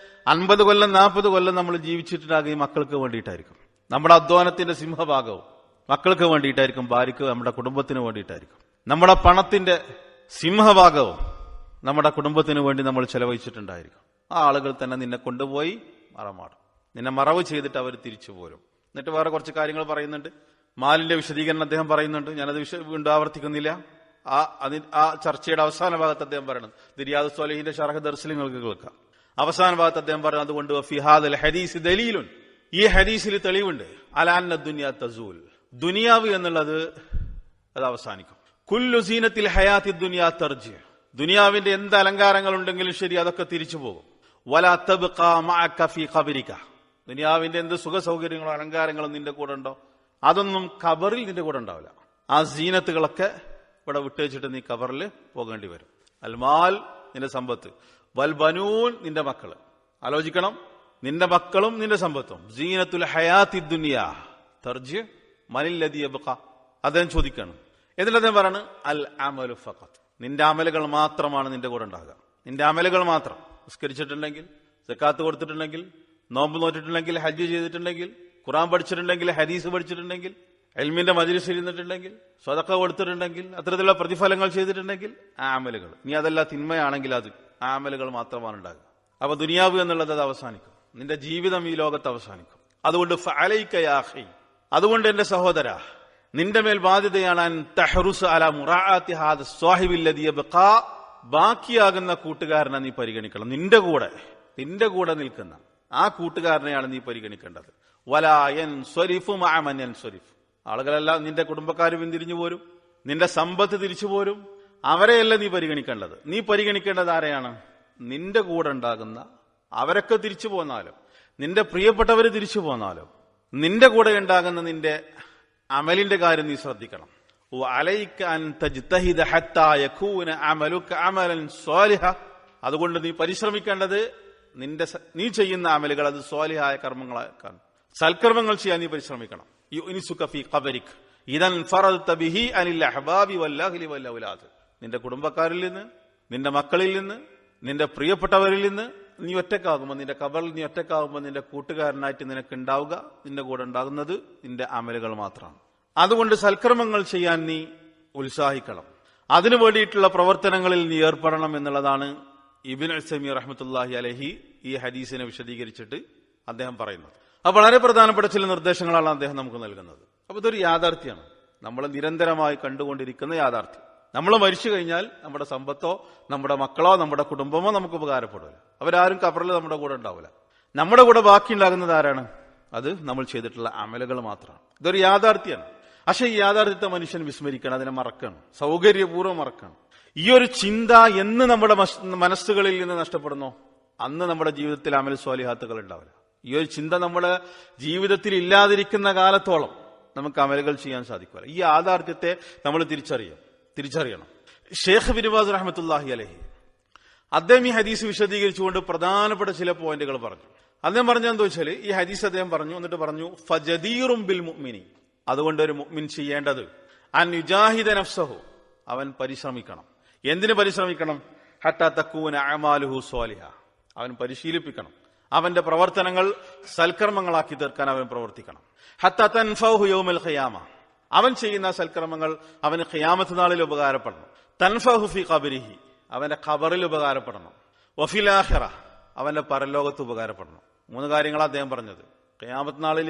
50 കൊല്ലം 40 കൊല്ലം നമ്മൾ ജീവിച്ചിട്ടുണ്ടാകും ഈ മക്കൾക്ക് വേണ്ടിയിട്ടായിരിക്കും. നമ്മുടെ അധ്വാനത്തിന്റെ സിംഹഭാഗവും മക്കൾക്ക് വേണ്ടിയിട്ടായിരിക്കും, ഭാര്യയ്ക്ക്, നമ്മുടെ കുടുംബത്തിന് വേണ്ടിയിട്ടായിരിക്കും. നമ്മുടെ പണത്തിന്റെ സിംഹഭാഗവും നമ്മുടെ കുടുംബത്തിന് വേണ്ടി നമ്മൾ ചെലവഴിച്ചിട്ടുണ്ടായിരിക്കും. ആ ആളുകൾ തന്നെ നിന്നെ കൊണ്ടുപോയി മറമാടും. നിന്നെ മറവ് ചെയ്തിട്ട് അവർ തിരിച്ചു പോരും. എന്നിട്ട് വേറെ കുറച്ച് കാര്യങ്ങൾ പറയുന്നുണ്ട്. മാലിന്റെ വിശദീകരണം അദ്ദേഹം പറയുന്നുണ്ട്. ഞാനത് വീണ്ടും ആവർത്തിക്കുന്നില്ല. ആ ചർച്ചയുടെ അവസാന ഭാഗത്ത് അദ്ദേഹം പറയണം, റിയാദുസ് സ്വാലിഹീന്റെ ശറഹ് ദർസിൽ നിങ്ങൾക്ക് കേൾക്കാം. അവസാന ഭാഗത്ത് അദ്ദേഹം പറയുന്നത്, അതുകൊണ്ട് ഫിഹാദൽ ഹദീസ് ദലീലുൻ, ഈ ഹദീസിൽ തെളിവുണ്ട്, അലാ അന്ന ദുനിയാ തസൂൽ, ദുനിയാവ് എന്നുള്ളത് അത് അവസാനിക്കും. കുല്ലു സീനത്തിൽ ഹയാത്തി ദുനിയാ തർജി, ദുനിയാവിന്റെ എന്ത് അലങ്കാരങ്ങൾ ഉണ്ടെങ്കിലും ശരി അതൊക്കെ തിരിച്ചു പോകും. വലാ തബ്ഖാ മഅക ഫീ ഖബരിക. ദുനിയാവിന്റെ എന്ത് സുഖ സൗകര്യങ്ങളോ അലങ്കാരങ്ങളും നിന്റെ കൂടെ ഉണ്ടോ, അതൊന്നും ഖബറിൽ നിന്റെ കൂടെ ഉണ്ടാവില്ല. ആ സീനത്തുകളൊക്കെ ഇവിടെ വിട്ടേച്ചിട്ട് നീ ഖബറിൽ പോകേണ്ടി വരും. അൽമാൽ നിന്റെ സമ്പത്ത്, വൽ ബനൂൻ നിന്റെ മക്കള്. ആലോചിക്കണം, നിന്റെ മക്കളും നിന്റെ സമ്പത്തും. സീനത്തുൽ ഹയാത്തി ദുനിയാ തർജി മനില്ലദി യബ്ഖാ. അദ്ദേഹം ചോദിക്കണം. എന്നിട്ട് അദ്ദേഹം പറയാണ് അൽ അമലു ഫഖത്ത്. നിന്റെ അമലുകൾ മാത്രമാണ് നിന്റെ കൂടെ ഉണ്ടാകുക. നിന്റെ അമലുകൾ മാത്രം. നിസ്കരിച്ചിട്ടുണ്ടെങ്കിൽ, സക്കാത്ത് കൊടുത്തിട്ടുണ്ടെങ്കിൽ, നോമ്പ് നോറ്റിട്ടുണ്ടെങ്കിൽ, ഹജ്ജ് ചെയ്തിട്ടുണ്ടെങ്കിൽ, ഖുർആൻ പഠിച്ചിട്ടുണ്ടെങ്കിൽ, ഹദീസ് പഠിച്ചിട്ടുണ്ടെങ്കിൽ, ഇൽമിന്റെ മജ്ലിസിൽ ഇരുന്നിട്ടുണ്ടെങ്കിൽ, സ്വതക്ക കൊടുത്തിട്ടുണ്ടെങ്കിൽ, അത്തരത്തിലുള്ള പ്രതിഫലങ്ങൾ ചെയ്തിട്ടുണ്ടെങ്കിൽ ആ അമലുകൾ. ഇനി അതല്ല തിന്മയാണെങ്കിൽ അത് ആ അമലുകൾ മാത്രമാണ് ഉണ്ടാകുക. അപ്പൊ ദുനിയാവ് എന്നുള്ളത് അത് അവസാനിക്കും. നിന്റെ ജീവിതം ഈ ലോകത്ത് അവസാനിക്കും. അതുകൊണ്ട് ഫഅലൈക യാ അഖി, അതുകൊണ്ട് എന്റെ സഹോദര, നിന്റെ മേൽ ബാധ്യതയാണ് അൻ തഹ്റുസ് അലാ മുറാഅത്തി ഹാദ സ്വാഹിബിൽ ലദി യബ്ഖാ. ബാക്കിയാകുന്ന കൂട്ടുകാരനെ നീ പരിഗണിക്കണം. നിന്റെ കൂടെ നിൽക്കുന്ന ആ കൂട്ടുകാരനെയാണ് നീ പരിഗണിക്കേണ്ടത്. വലാ യൻസ്വരിഫു മഅ മൻ യൻസ്വരിഫ്. ആളുകളെല്ലാം നിന്റെ കുടുംബക്കാർ പിന്തിരിഞ്ഞു പോരും, നിന്റെ സമ്പത്ത് തിരിച്ചു പോരും. അവരെയല്ല നീ പരിഗണിക്കേണ്ടത്. നീ പരിഗണിക്കേണ്ടത് ആരെയാണ്? നിന്റെ കൂടെ ഉണ്ടാകുന്ന, അവരൊക്കെ തിരിച്ചു പോന്നാലും, നിന്റെ പ്രിയപ്പെട്ടവര് തിരിച്ചു പോന്നാലും, നിന്റെ കൂടെ ഉണ്ടാകുന്ന നിന്റെ അമലിന്റെ കാര്യം നീ ശ്രദ്ധിക്കണം. വഅലൈക അൻ തജ്തഹിദ ഹത്താ യകൂന അമലുക അമലൻ സ്വാലിഹ. അതുകൊണ്ട് നീ പരിശ്രമിക്കേണ്ടത് നീ ചെയ്യുന്ന അമലുകൾ അത് സ്വാലിഹായ കർമ്മങ്ങളാക്കാൻ, സൽക്കർമ്മങ്ങൾ ചെയ്യാൻ നീ പരിശ്രമിക്കണം. യുനിസുക ഫീ ഖബരിക് ഇദൻ ഫറദത ബിഹി അനിൽ അഹ്ബാബി വൽ അഹ്ലി വൽ ഔലാദ്. നിന്റെ കുടുംബക്കാരിൽ നിന്ന്, നിന്റെ മക്കളിൽ നിന്ന്, നിന്റെ പ്രിയപ്പെട്ടവരിൽ നിന്ന് നീ ഒറ്റക്കാകുമ്പോൾ, നിന്റെ ഖബറിൽ നീ ഒറ്റക്കാകുമ്പോൾ നിന്റെ കൂട്ടുകാരനായിട്ട് നിനക്ക് ഉണ്ടാവുക, നിന്റെ കൂടെ ഉണ്ടാകുന്നത് നിന്റെ അമലുകൾ മാത്രമാണ്. അതുകൊണ്ട് സൽക്കർമ്മങ്ങൾ ചെയ്യാൻ നീ ഉത്സാഹിക്കണം. അതിനു വേണ്ടിയിട്ടുള്ള പ്രവർത്തനങ്ങളിൽ നീ ഏർപ്പെടണം എന്നുള്ളതാണ് ഇബ്നു ഉസൈമീൻ റഹ്മത്തുള്ളാഹി അലൈഹി ഈ ഹദീസിനെ വിശദീകരിച്ചിട്ട് അദ്ദേഹം പറയുന്നത്. അപ്പൊ വളരെ പ്രധാനപ്പെട്ട ചില നിർദ്ദേശങ്ങളാണ് അദ്ദേഹം നമുക്ക് നൽകുന്നത്. അപ്പൊ ഇതൊരു യാഥാർത്ഥ്യമാണ്, നമ്മൾ നിരന്തരമായി കണ്ടുകൊണ്ടിരിക്കുന്ന യാഥാർത്ഥ്യം. നമ്മൾ മരിച്ചു കഴിഞ്ഞാൽ നമ്മുടെ സമ്പത്തോ നമ്മുടെ മക്കളോ നമ്മുടെ കുടുംബമോ നമുക്ക് ഉപകാരപ്പെടില്ല. അവരാരും ഖബറിൽ നമ്മുടെ കൂടെ ഉണ്ടാവില്ല. നമ്മുടെ കൂടെ ബാക്കി ഉണ്ടാകുന്നത് ആരാണ്? അത് നമ്മൾ ചെയ്തിട്ടുള്ള അമലുകൾ മാത്രമാണ്. ഇതൊരു യാഥാർത്ഥ്യമാണ്. പക്ഷെ ഈ യാഥാർത്ഥ്യത്തെ മനുഷ്യൻ വിസ്മരിക്കണം, അതിനെ മറക്കണം, സൗകര്യപൂർവ്വം മറക്കണം. ഈ ഒരു ചിന്ത എന്ന് നമ്മുടെ മനസ്സുകളിൽ നിന്ന് നഷ്ടപ്പെടുന്നോ, അന്ന് നമ്മുടെ ജീവിതത്തിൽ അമൽ സ്വാലിഹാത്തുകൾ ഉണ്ടാവില്ല. ഈ ഒരു ചിന്ത നമ്മുടെ ജീവിതത്തിൽ ഇല്ലാതിരിക്കുന്ന കാലത്തോളം നമുക്ക് അമലുകൾ ചെയ്യാൻ സാധിക്കില്ല. ഈ യാഥാർത്ഥ്യത്തെ നമ്മൾ തിരിച്ചറിയണം. ഷേഖ് ബിൻ ബാസ് റഹ്മത്തുള്ളാഹി അലൈഹി അദ്ദേഹം ഈ ഹദീസ് വിശദീകരിച്ചുകൊണ്ട് പ്രധാനപ്പെട്ട ചില പോയിന്റുകൾ പറഞ്ഞു. അദ്ദേഹം പറഞ്ഞെന്താ വെച്ചാൽ, ഈ ഹദീസ് അദ്ദേഹം പറഞ്ഞു, എന്നിട്ട് പറഞ്ഞു ഫജദീറും ബിൽ മുഅ്മിനി. അതുകൊണ്ട് ഒരു മുഅ്മിൻ ചെയ്യേണ്ടത് അൻ യുജാഹിദ നഫ്സഹു, അവൻ പരിശ്രമിക്കണം. എന്തിനു പരിശ്രമിക്കണം? ഹത്താ തകൂന അഅമാലുഹു സ്വാലിഹ, അവൻ പരിശീലിപ്പിക്കണം. അവന്റെ പ്രവർത്തനങ്ങൾ സൽക്കർമ്മങ്ങളാക്കി തീർക്കാൻ അവൻ പ്രവർത്തിക്കണം. ഹത്താ തൻഫഉഹു യൗമൽ ഖിയാമ, അവൻ ചെയ്യുന്ന സൽക്കർമ്മങ്ങൾ അവന് ഖിയാമത്ത് നാളിൽ ഉപകാരപ്പെടണം. തൻഫഉഹു ഫീ ഖബരിഹി, അവന്റെ ഖബറിൽ ഉപകാരപ്പെടണം. വഫിൽ ആഖിറ, അവന്റെ പരലോകത്ത് ഉപകാരപ്പെടണം. 3 കാര്യങ്ങളാണ് അദ്ദേഹം പറഞ്ഞത്. ഖിയാമത്ത് നാളിൽ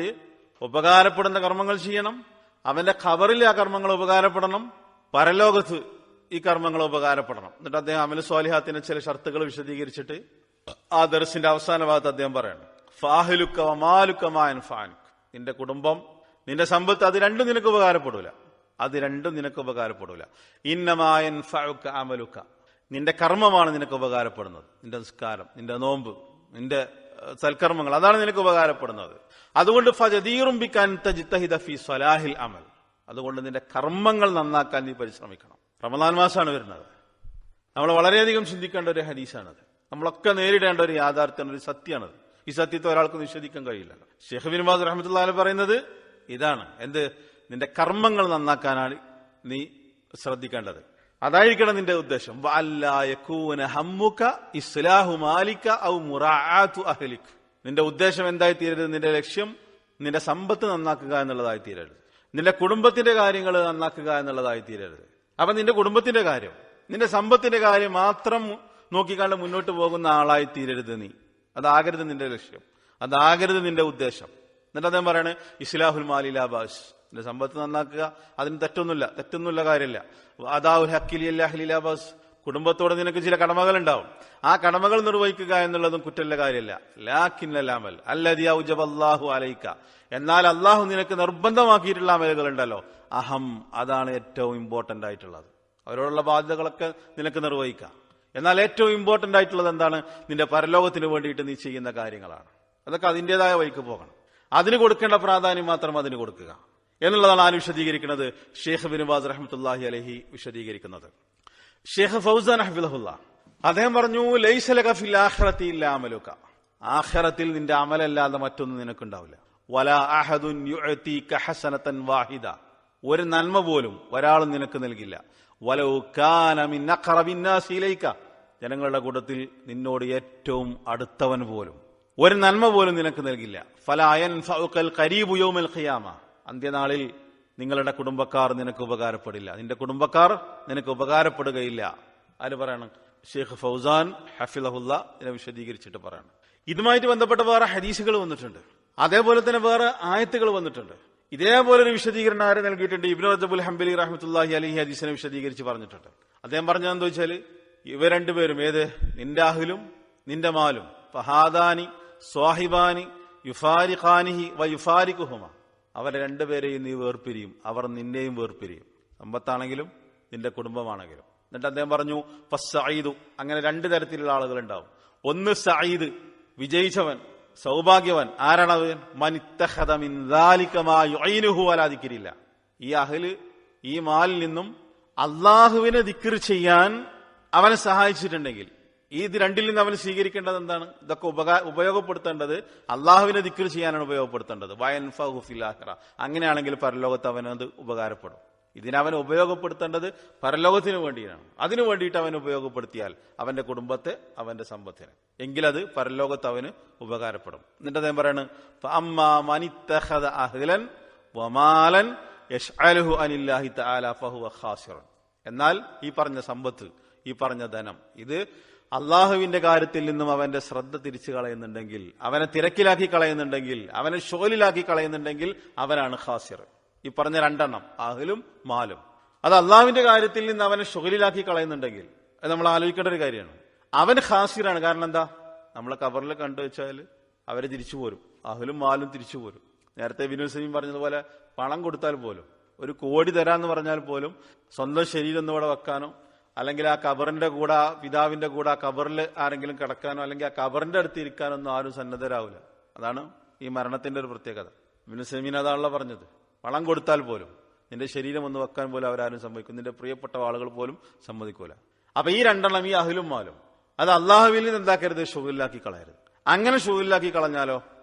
ഉപകാരപ്പെടുന്ന കർമ്മങ്ങൾ ചെയ്യണം, അവന്റെ ഖബറിൽ ആ കർമ്മങ്ങൾ ഉപകാരപ്പെടണം, പരലോകത്ത് ഈ കർമ്മങ്ങൾ ഉപകാരപ്പെടണം. എന്നിട്ട് അദ്ദേഹം അമൽ സ്വാലിഹാത്തിന്റെ ചില ഷർത്തുകൾ വിശദീകരിച്ചിട്ട് ആ ദർസിന്റെ അവസാന ഭാഗത്ത് അദ്ദേഹം പറയണം, ഫാഹിലുക വമാലുക മാ യൻഫഅനുക. നിന്റെ കുടുംബം, നിന്റെ സമ്പത്ത്, അത് രണ്ടും നിനക്ക് ഉപകാരപ്പെടൂല. ഇന്നമാ യൻഫഉക അമലുക, നിന്റെ കർമ്മമാണ് നിനക്ക് ഉപകാരപ്പെടുന്നത്. നിന്റെ നിസ്കാരം, നിന്റെ നോമ്പ്, നിന്റെ സൽക്കർമ്മങ്ങൾ, അതാണ് നിനക്ക് ഉപകാരപ്പെടുന്നത്. അതുകൊണ്ട് ഫജദീറും ബിക അൻ തജ്തഹിദ ഫീ സ്വലാഹിൽ അമൽ, അതുകൊണ്ട് നിന്റെ കർമ്മങ്ങൾ നന്നാക്കാൻ നീ പരിശ്രമിക്കണം. റമദാൻ മാസമാണ് വരുന്നത്. നമ്മൾ വളരെയധികം ചിന്തിക്കേണ്ട ഒരു ഹദീസാണത്. നമ്മളൊക്കെ നേരിടേണ്ട ഒരു യാഥാർത്ഥ്യമാണ്, ഒരു സത്യമാണത്. ഈ സത്യത്തെ ഒരാൾക്ക് നിഷേധിക്കാൻ കഴിയില്ല. ഷെയ്ഖ് ബിൻ ബാസ് റഹ്മത്തുള്ളാഹി അലൈഹി പറയുന്നത് ഇതാണ്. എന്ത്? നിന്റെ കർമ്മങ്ങൾ നന്നാക്കാനാണ് നീ ശ്രദ്ധിക്കേണ്ടത്. അതായിരിക്കണം നിന്റെ ഉദ്ദേശം. വഅല്ലാ യകൂന ഹമ്മുക ഇസ്ലാഹു മാലിക ഔ മുറാഅതു അഹ്ലിക്. നിന്റെ ഉദ്ദേശം എന്തായി തീരരുത്? നിന്റെ ലക്ഷ്യം നിന്റെ സമ്പത്ത് നന്നാക്കുക എന്നുള്ളതായി തീരരുത്. നിന്റെ കുടുംബത്തിന്റെ കാര്യങ്ങൾ നന്നാക്കുക എന്നുള്ളതായി തീരരുത്. അപ്പൊ നിന്റെ കുടുംബത്തിന്റെ കാര്യം, നിന്റെ സമ്പത്തിന്റെ കാര്യം മാത്രം നോക്കിക്കാണ്ട് മുന്നോട്ട് പോകുന്ന ആളായി തീരരുത് നീ. അതാകരുത് നിന്റെ ലക്ഷ്യം, അതാകരുത് നിന്റെ ഉദ്ദേശം. എന്നിട്ട് അദ്ദേഹം പറയണേ ഇസ്ലാഹുൽ മാലി ലാ ബാസ്, നിന്റെ സമ്പത്ത് നന്നാക്കുക, അതിന് തെറ്റൊന്നുമില്ല കാര്യമില്ല. അദാഉൽ ഹഖ്ഖി ലില്ലാഹി ലാ ബാസ്, കുടുംബത്തോട് നിനക്ക് ചില കടമകൾ ഉണ്ടാവും, ആ കടമകൾ നിർവഹിക്കുക എന്നുള്ളതും കുറ്റമുള്ള കാര്യമില്ല. ലാകിന്നൽ അമൽ അല്ലദീ ഔജബല്ലാഹു അലൈക, എന്നാൽ അള്ളാഹു നിനക്ക് നിർബന്ധമാക്കിയിട്ടുള്ള അമലുകൾ ഉണ്ടല്ലോ, അഹം, അതാണ് ഏറ്റവും ഇമ്പോർട്ടന്റ് ആയിട്ടുള്ളത്. അവരോടുള്ള ബാധ്യതകളൊക്കെ നിനക്ക് നിർവഹിക്കാം. എന്നാൽ ഏറ്റവും ഇമ്പോർട്ടന്റ് ആയിട്ടുള്ളത് എന്താണ്? നിന്റെ പരലോകത്തിന് വേണ്ടിയിട്ട് നീ ചെയ്യുന്ന കാര്യങ്ങളാണ്. അതൊക്കെ അതിൻ്റെതായ വഴിക്ക് പോകണം. അതിന് കൊടുക്കേണ്ട പ്രാധാന്യം മാത്രം അതിന് കൊടുക്കുക എന്നുള്ളതാണ് ആര് വിശദീകരിക്കുന്നത്? ഷെയ്ഖ് ബിൻ ബാസ് റഹ്മത്തുള്ളാഹി അലൈഹി വിശദീകരിക്കുന്നത്. ഷെയ്ഖ് ഫൗസാൻ ഹഫിളഹുല്ലാ അദ്ദേഹം പറഞ്ഞു, ലൈസ ലക ഫിൽ ആഖിറതി ഇല്ലാ അമലുക, ആഖിറത്തിൽ നിന്റെ അമലല്ലാതെ മറ്റൊന്നും നിനക്കുണ്ടാവില്ല. വലാ അഹദുൻ യുഅതീക ഹസനതൻ വാഹിദ, ഒരു നന്മ പോലും ഒരാളും നിനക്ക് നൽകില്ല. വലൗ കാന മിൻ അഖറബിൻ നാസി ഇലൈക, ജനങ്ങളുടെ കൂട്ടത്തിൽ നിന്നോട് ഏറ്റവും അടുത്തവൻ പോലും ഒരു നന്മ പോലും നിനക്ക് നൽകില്ല. ഫലാ യൻഫഉകൽ ഖരീബു യൗമൽ ഖിയാമ, അന്ത്യനാളിൽ നിങ്ങളുടെ കുടുംബക്കാർ നിനക്ക് ഉപകാരപ്പെടില്ല, നിന്റെ കുടുംബക്കാർ നിനക്ക് ഉപകാരപ്പെടുകയില്ല. ആര് പറയണം? ഷെയ്ഖ് ഫൗസാൻ ഹഫിളഹുല്ല ഇതിനെ വിശദീകരിച്ചിട്ട് പറയണം. ഇതുമായിട്ട് ബന്ധപ്പെട്ട വേറെ ഹദീസുകൾ വന്നിട്ടുണ്ട്, അതേപോലെ തന്നെ വേറെ ആയത്തുകൾ വന്നിട്ടുണ്ട്. ഇതേപോലെ ഒരു വിശദീകരണം ആര് നൽകിയിട്ടുണ്ട്? ഇബ്നു റജബുൽ ഹംബലി റഹ്മത്തുള്ളാഹി അലൈഹി ഹദീസിനെ വിശദീകരിച്ച് പറഞ്ഞിട്ടുണ്ട്. അദ്ദേഹം പറഞ്ഞതെന്താ വെച്ചാൽ, ഇവ രണ്ടുപേരും, ഏത്? നിന്റെ അഹ്ലും നിന്റെ മാലും, ഫഹാദാനി സ്വാഹിബാനി യുഫാരിഖാനിഹി വ യുഫാരിഖുഹുമ, അവരെ രണ്ടുപേരെയും നീ വേർപിരിയും, അവർ നിന്നെയും വേർപിരിയും, സമ്പത്താണെങ്കിലും നിന്റെ കുടുംബമാണെങ്കിലും. എന്നിട്ട് അദ്ദേഹം പറഞ്ഞു, ഫസ്സഈദു, അങ്ങനെ രണ്ടു തരത്തിലുള്ള ആളുകൾ ഉണ്ടാവും. ഒന്ന് സഈദ്, വിജയിച്ചവൻ, സൗഭാഗ്യവൻ. ആരാണവൻ? മൻ ഇത്തഖദ മിൻ ദാലിക മാ യുഈനുഹു അലാ ദിക്രില്ല, ഈ അഹ്ല് ഈ മാലിൽ നിന്നും അള്ളാഹുവിനെ ദിക്ർ ചെയ്യാൻ അവനെ സഹായിച്ചിട്ടുണ്ടെങ്കിൽ, ഇത് രണ്ടിൽ നിന്ന് അവന് സ്വീകരിക്കേണ്ടത് എന്താണ്? ഇതൊക്കെ ഉപയോഗപ്പെടുത്തേണ്ടത് അള്ളാഹുവിനെ ദിക്ർ ചെയ്യാനാണ് ഉപയോഗപ്പെടുത്തേണ്ടത്. വയൻഫഉഹു ഫിൽ ആഖിറ, അങ്ങനെയാണെങ്കിൽ പരലോകത്ത് അവനത് ഉപകാരപ്പെടും. ഇതിനവൻ ഉപയോഗപ്പെടുത്തേണ്ടത് പരലോകത്തിന് വേണ്ടിയാണ്. അതിനു വേണ്ടിയിട്ട് അവൻ ഉപയോഗപ്പെടുത്തിയാൽ അവന്റെ കുടുംബത്തെ, അവന്റെ സമ്പത്തിനെ, എങ്കിലത് പരലോകത്ത് അവന് ഉപകാരപ്പെടും. എന്നിട്ട് അദ്ദേഹം പറയാണ്, ഫഅമ്മാ മനിത്തഖദ അഹ്ലൻ വമാലൻ യശ്അലുഹു അനില്ലാഹി തആല ഫഹുവ ഖാസിറുൻ, എന്നാൽ ഈ പറഞ്ഞ സമ്പത്ത്, ഈ പറഞ്ഞ ധനം, ഇത് അള്ളാഹുവിന്റെ കാര്യത്തിൽ നിന്നും അവന്റെ ശ്രദ്ധ തിരിച്ചു കളയുന്നുണ്ടെങ്കിൽ, അവനെ തിരക്കിലാക്കി കളയുന്നുണ്ടെങ്കിൽ, അവനെ ഷോലിലാക്കി കളയുന്നുണ്ടെങ്കിൽ അവനാണ് ഖാസിർ. ഈ പറഞ്ഞ രണ്ടെണ്ണം, അഹ്ലും മാലും, അത് അള്ളാഹുവിന്റെ കാര്യത്തിൽ നിന്ന് അവനെ ഷുഗലിലാക്കി കളയുന്നുണ്ടെങ്കിൽ അത് നമ്മൾ ആലോചിക്കേണ്ട ഒരു കാര്യമാണ്. അവൻ ഖാസിറാണ്. കാരണം എന്താ? നമ്മളെ കബറിൽ കണ്ടു വെച്ചാൽ അവര് തിരിച്ചു പോരും, അഹ്ലും മാലും തിരിച്ചു പോരും. നേരത്തെ വിനോദ് സമീം പറഞ്ഞതുപോലെ പണം കൊടുത്താൽ പോലും, 1 കോടി തരാന്ന് പറഞ്ഞാൽ പോലും സ്വന്തം ശരീരം ഒന്നും ഇവിടെ വെക്കാനോ, അല്ലെങ്കിൽ ആ കബറിന്റെ കൂടെ, ആ പിതാവിന്റെ കൂടെ ആ കബറിൽ ആരെങ്കിലും കിടക്കാനോ, അല്ലെങ്കിൽ ആ കബറിന്റെ അടുത്ത് ഇരിക്കാനൊന്നും ആരും സന്നദ്ധരാവില്ല. അതാണ് ഈ മരണത്തിന്റെ ഒരു പ്രത്യേകത. വിനോദ് സമീൻ അതാണല്ലോ പറഞ്ഞത്, പണം കൊടുത്താൽ പോലും നിന്റെ ശരീരം ഒന്ന് വെക്കാൻ പോലും അവരാരും സമ്മതിക്കും, നിന്റെ പ്രിയപ്പെട്ട ആളുകൾ പോലും സമ്മതിക്കൂല. അപ്പൊ ഈ രണ്ടെണ്ണം, ഈ അഹ്ലും മാലും, അത് അള്ളാഹുവിൽ നിന്ന് എന്താക്കരുത്? ഷുഗലിലാക്കി കളയരുത്. അങ്ങനെ ഷുഗലിലാക്കി കളഞ്ഞാലോ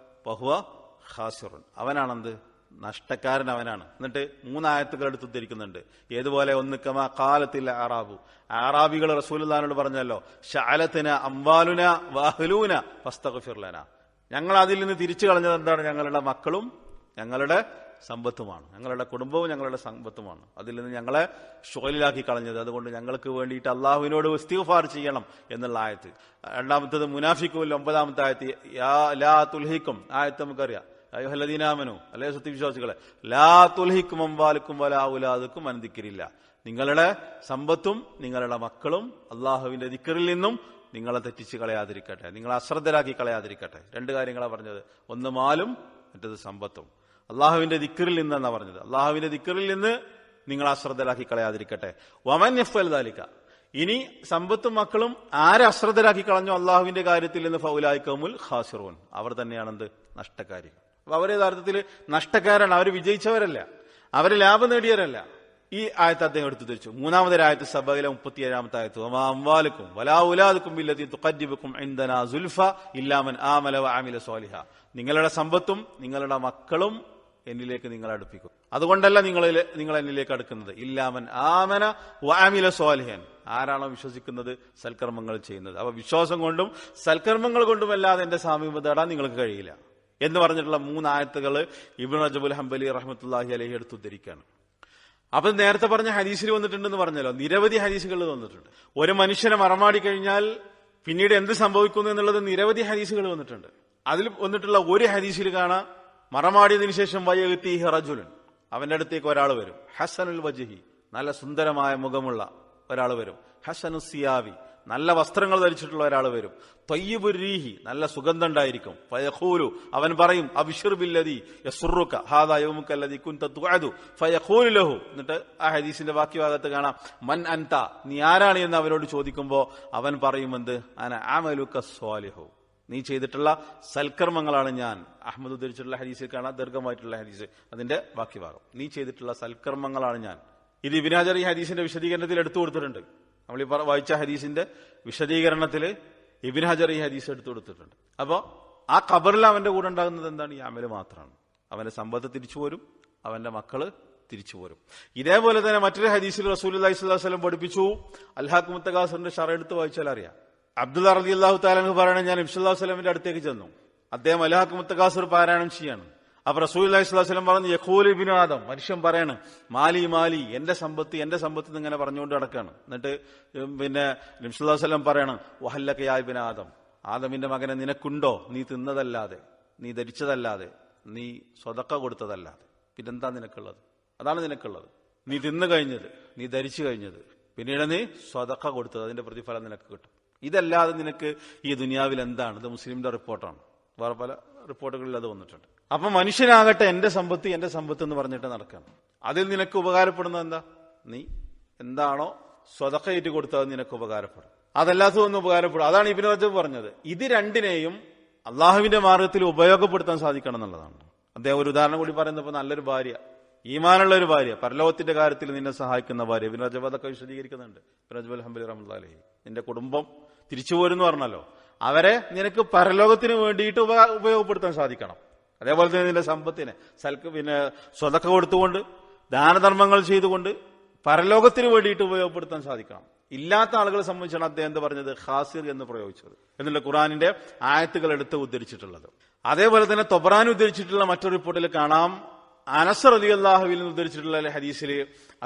ഫഹുവ ഖാസിറുൻ, അവനാണെന്ത്? നഷ്ടക്കാരൻ അവനാണ്. എന്നിട്ട് 3 ആയത്തുകൾ എടുത്ത് ഉദ്ധരിക്കുന്നുണ്ട്. ഏതുപോലെ? ഒന്ന് കമാ ഖാലത്തിൽ അറാബു, അറാബികൾ റസൂലുള്ളാഹിനോട് പറഞ്ഞല്ലോ, ശഅലതന അംവാലുന വഅഹ്ലൂന ഫസ്തഗ്ഫിർ ലനാ, ഞങ്ങൾ അതിൽ നിന്ന് തിരിച്ചു കളഞ്ഞത് എന്താണ്? ഞങ്ങളുടെ മക്കളും ഞങ്ങളുടെ സമ്പത്തുമാണ്, ഞങ്ങളുടെ കുടുംബവും ഞങ്ങളുടെ സമ്പത്തുമാണ്, അതിൽ നിന്ന് ഞങ്ങളെ ഷുഗലിലാക്കി കളഞ്ഞത്. അതുകൊണ്ട് ഞങ്ങൾക്ക് വേണ്ടിയിട്ട് അള്ളാഹുവിനോട് ഇസ്തിഗ്ഫാർ ചെയ്യണം എന്നുള്ള ആയത്ത്. രണ്ടാമത്തത് മുനാഫിഖൂൽ 9-ാമത്തെ ആയത്ത്, ലാ തുൽഹിക്കും, ആയത്ത് നമുക്കറിയാം, അയ്യുഹല്ലദീനാമനു, അല്ലേ സത്യവിശ്വാസികളെ, ലാ തുൽഹിക്കും അംവാലുക്കും വലാ ഔലാദുക്കും അൻ ദിക്രില്ല, നിങ്ങളുടെ സമ്പത്തും നിങ്ങളുടെ മക്കളും അള്ളാഹുവിന്റെ ദിക്റിൽ നിന്നും നിങ്ങളെ തെറ്റിച്ച് കളയാതിരിക്കട്ടെ, നിങ്ങളെ അശ്രദ്ധരാക്കി കളയാതിരിക്കട്ടെ. 2 കാര്യങ്ങളാണ് പറഞ്ഞത്, ഒന്ന് മാലും മറ്റത് സമ്പത്തും. അള്ളാഹുവിന്റെ ദിക്റിൽ നിന്നാണ് പറഞ്ഞത്, അള്ളാഹുവിന്റെ ദിക്റിൽ നിന്ന് നിങ്ങൾ അശ്രദ്ധരാക്കി കളയാതിരിക്കട്ടെ. വമൻ യഫ്അൽ ദാലിക, ഇനി സമ്പത്തും മക്കളും ആരെ അശ്രദ്ധരാക്കി കളഞ്ഞോ അള്ളാഹുവിന്റെ കാര്യത്തിൽ നിന്ന് ഫൗലായിക ഹുമുൽ ഖാസിറൂൻ, അവർ തന്നെയാണെന്ത്? നഷ്ടക്കാരികൾ. അപ്പൊ അവർ യഥാർത്ഥത്തിൽ നഷ്ടക്കാരാണ്, അവർ വിജയിച്ചവരല്ല, അവർ ലാഭം നേടിയവരല്ല. ഈ ആയത്ത് അദ്ദേഹം എടുത്തു തിരിച്ചു. 3-ാമത്തെ ആയത്ത് സബയിലെ 37-ാമത്തെ ആയത്ത്, വമാ അംവാലുക്കും വലാ ഔലാദുക്കും ബില്ലതി തുഖദ്ദിബുക്കും ഇൻദനാ സുൽഫ ഇല്ലാ മൻ ആമല വഅമില സ്വാലിഹ, നിങ്ങളുടെ സമ്പത്തും നിങ്ങളുടെ മക്കളും എന്നിലേക്ക് നിങ്ങൾ അടുപ്പിക്കും, അതുകൊണ്ടല്ല നിങ്ങൾ എന്നിലേക്ക് അടുക്കുന്നത്. ഇല്ലാമൻ ആമന വഅമില സ്വാലിഹൻ, ആരാണോ വിശ്വസിക്കുന്നത്, സൽക്കർമ്മങ്ങൾ ചെയ്യുന്നത്. അപ്പൊ വിശ്വാസം കൊണ്ടും സൽക്കർമ്മങ്ങൾ കൊണ്ടുമല്ലാതെ എന്റെ സാമീപ്യം തേടാൻ നിങ്ങൾക്ക് കഴിയില്ല എന്ന് പറഞ്ഞിട്ടുള്ള 3 ആയത്തുകൾ ഇബ്നു റജബുൽ ഹംബലി റഹ്മത്തുള്ളാഹി അലൈഹി എടുത്ത് ഉദ്ധരിക്കുകയാണ്. അപ്പൊ നേരത്തെ പറഞ്ഞ ഹദീസിൽ വന്നിട്ടുണ്ടെന്ന് പറഞ്ഞല്ലോ, നിരവധി ഹദീസുകൾ വന്നിട്ടുണ്ട്. ഒരു മനുഷ്യനെ മറമാടി കഴിഞ്ഞാൽ പിന്നീട് എന്ത് സംഭവിക്കുന്നു എന്നുള്ളത് നിരവധി ഹദീസുകൾ വന്നിട്ടുണ്ട്. അതിൽ വന്നിട്ടുള്ള ഒരു ഹദീസിൽ കാണാം, മറമാടിയതിനു ശേഷം വയഅ്തീഹി റജുലുൻ, അവന്റെ അടുത്തേക്ക് ഒരാൾ വരും, ഹസനുൽ വജ്ഹി, നല്ല സുന്ദരമായ മുഖമുള്ള ഒരാൾ വരും, ഹസനു സിയാബി, നല്ല വസ്ത്രങ്ങൾ ധരിച്ചിട്ടുള്ള ഒരാൾ വരും. ത്വയ്യിബുർരീഹി, നല്ല സുഗന്ധം ഉണ്ടായിരിക്കും. ഫയഖൂലു, അവൻ പറയും അബ്ശിർ ബില്ലദീ യസുറുക ഹാദാ യൗമുക അല്ലദീ കുൻത തുഅദു ഫയഖൂലു ലഹു. എന്നിട്ട് ആ ഹദീസിന്റെ ബാക്കി ഭാഗത്ത് കാണാം മൻ അൻത, നീ ആരാണ് എന്ന് അവനോട് ചോദിക്കുമ്പോൾ അവൻ പറയുമെന്ത്, അന അമലുക സ്വാലിഹു, നീ ചെയ്തിട്ടുള്ള സൽക്കർമ്മങ്ങളാണ് ഞാൻ. അഹ്മദ് ഉദ്ധരിച്ചിട്ടുള്ള ഹദീസിൽ കാണാം, ദീർഘമായിട്ടുള്ള ഹദീസ്, അതിന്റെ ബാക്കി ഭാഗം, നീ ചെയ്തിട്ടുള്ള സൽക്കർമ്മങ്ങളാണ് ഞാൻ. ഇത് ഇബ്നു ഹജർ ഈ ഹദീസിന്റെ വിശദീകരണത്തിൽ എടുത്തു കൊടുത്തിട്ടുണ്ട്. നമ്മൾ ഈ വായിച്ച ഹദീസിന്റെ വിശദീകരണത്തിൽ ഇബ്നു ഹജർ ഈ ഹദീസ് എടുത്തു കൊടുത്തിട്ടുണ്ട്. അപ്പോ ആ ഖബറിൽ അവന്റെ കൂടെ ഉണ്ടാകുന്നത് എന്താണ്? ഈ അമല് മാത്രമാണ്. അവന്റെ സമ്പത്ത് തിരിച്ചു പോരും, അവന്റെ മക്കള് തിരിച്ചു പോരും. ഇതേപോലെ തന്നെ മറ്റൊരു ഹദീസിൽ റസൂലുള്ളാഹി സ്വല്ലല്ലാഹു അലൈഹി വസല്ലം പഠിപ്പിച്ചു, അൽഹാഖുമുത് തകാസുറിന്റെ ഷറഹ് എടുത്ത് വായിച്ചാൽ അറിയാം. അബ്ദുല്ല റളിയല്ലാഹു തആല അൻഹു പറയണ, ഞാൻ നബി സല്ലല്ലാഹു അലൈഹി വസല്ലമിന്റെ അടുത്തേക്ക് ചെന്നു. അദ്ദേഹം അൽഹാഖുമുത് തകാസുർ പാരായണം ചെയ്യാണ്. അപ്പൊ റസൂലുള്ളാഹി സ്വല്ലല്ലാഹു അലൈഹി വസല്ലം പറഞ്ഞു, യഖൂലു ഇബ്നു ആദം, മനുഷ്യൻ പറയാണ്, മാലി മാലി, എന്റെ സമ്പത്ത് എന്റെ സമ്പത്ത് ഇങ്ങനെ പറഞ്ഞുകൊണ്ട് നടക്കാണ്. എന്നിട്ട് പിന്നെ നബി സല്ലല്ലാഹു അലൈഹി വസല്ലം പറയാണ്, വഹല്ലക യാ ഇബ്നു ആദം, ആദമിന്റെ മകനെ നിനക്കുണ്ടോ നീ തിന്നതല്ലാതെ, നീ ധരിച്ചതല്ലാതെ, നീ സ്വതക്ക കൊടുത്തതല്ലാതെ, പിന്നെന്താ നിനക്കുള്ളത്? അതാണ് നിനക്കുള്ളത്. നീ തിന്നു കഴിഞ്ഞത്, നീ ധരിച്ചു കഴിഞ്ഞത്, പിന്നീട് നീ സ്വതക്ക കൊടുത്തത്, അതിന്റെ പ്രതിഫലം നിനക്ക് കിട്ടും. ഇതല്ലാതെ നിനക്ക് ഈ ദുനിയാവിൽ എന്താണ്? ഇത് മുസ്ലിമിന്റെ റിപ്പോർട്ടാണ്. വേറെ പല റിപ്പോർട്ടുകളിൽ അത് വന്നിട്ടുണ്ട്. അപ്പൊ മനുഷ്യനാകട്ടെ എന്റെ സമ്പത്ത് എന്ന് പറഞ്ഞിട്ട് നടക്കണം. അതിൽ നിനക്ക് ഉപകാരപ്പെടുന്നത് എന്താ? നീ എന്താണോ സ്വതക്കയിട്ട് കൊടുത്തത് നിനക്ക് ഉപകാരപ്പെടും, അതല്ലാത്തതൊന്നും ഉപകാരപ്പെടും. അതാണ് ഇബ്നു റജബ് പറഞ്ഞത്. ഇത് രണ്ടിനെയും അള്ളാഹുവിന്റെ മാർഗത്തിൽ ഉപയോഗപ്പെടുത്താൻ സാധിക്കണം എന്നുള്ളതാണ്. അദ്ദേഹം ഒരു ഉദാഹരണം കൂടി പറയുന്നപ്പോ, നല്ലൊരു ഭാര്യ, ഈമാനുള്ള ഒരു ഭാര്യ, പരലോകത്തിന്റെ കാര്യത്തിൽ നിന്നെ സഹായിക്കുന്ന ഭാര്യ. ഇബ്നു റജബ് അതൊക്കെ വിശദീകരിക്കുന്നുണ്ട്. ഇബ്നു റജബ് അൽ-ഹംബലി റഹ്മത്തുള്ളാഹി അലൈഹി, നിന്റെ കുടുംബം തിരിച്ചു പോരെന്ന് പറഞ്ഞല്ലോ, അവരെ നിനക്ക് പരലോകത്തിന് വേണ്ടിയിട്ട് ഉപയോഗപ്പെടുത്താൻ സാധിക്കണം. അതേപോലെ തന്നെ നിന്റെ സമ്പത്തിനെ പിന്നെ സ്വതക്ക കൊടുത്തുകൊണ്ട്, ദാനധർമ്മങ്ങൾ ചെയ്തുകൊണ്ട് പരലോകത്തിന് വേണ്ടിയിട്ട് ഉപയോഗപ്പെടുത്താൻ സാധിക്കണം. ഇല്ലാത്ത ആളുകളെ സംബന്ധിച്ചാണ് അദ്ദേഹം എന്ത് പറഞ്ഞത്? ഖാസിർ എന്ന് പ്രയോഗിച്ചത് എന്നുള്ള ഖുർആനിന്റെ ആയത്തുകൾ എടുത്ത് ഉദ്ധരിച്ചിട്ടുള്ളത്. അതേപോലെ തന്നെ തൊബ്രാനി ഉദ്ധരിച്ചിട്ടുള്ള മറ്റൊരു റിപ്പോർട്ടിൽ കാണാം, അനസ് റളിയല്ലാഹുവിൽ നിന്ന് ഉദ്ധരിച്ചിട്ടുള്ള ഹദീസിൽ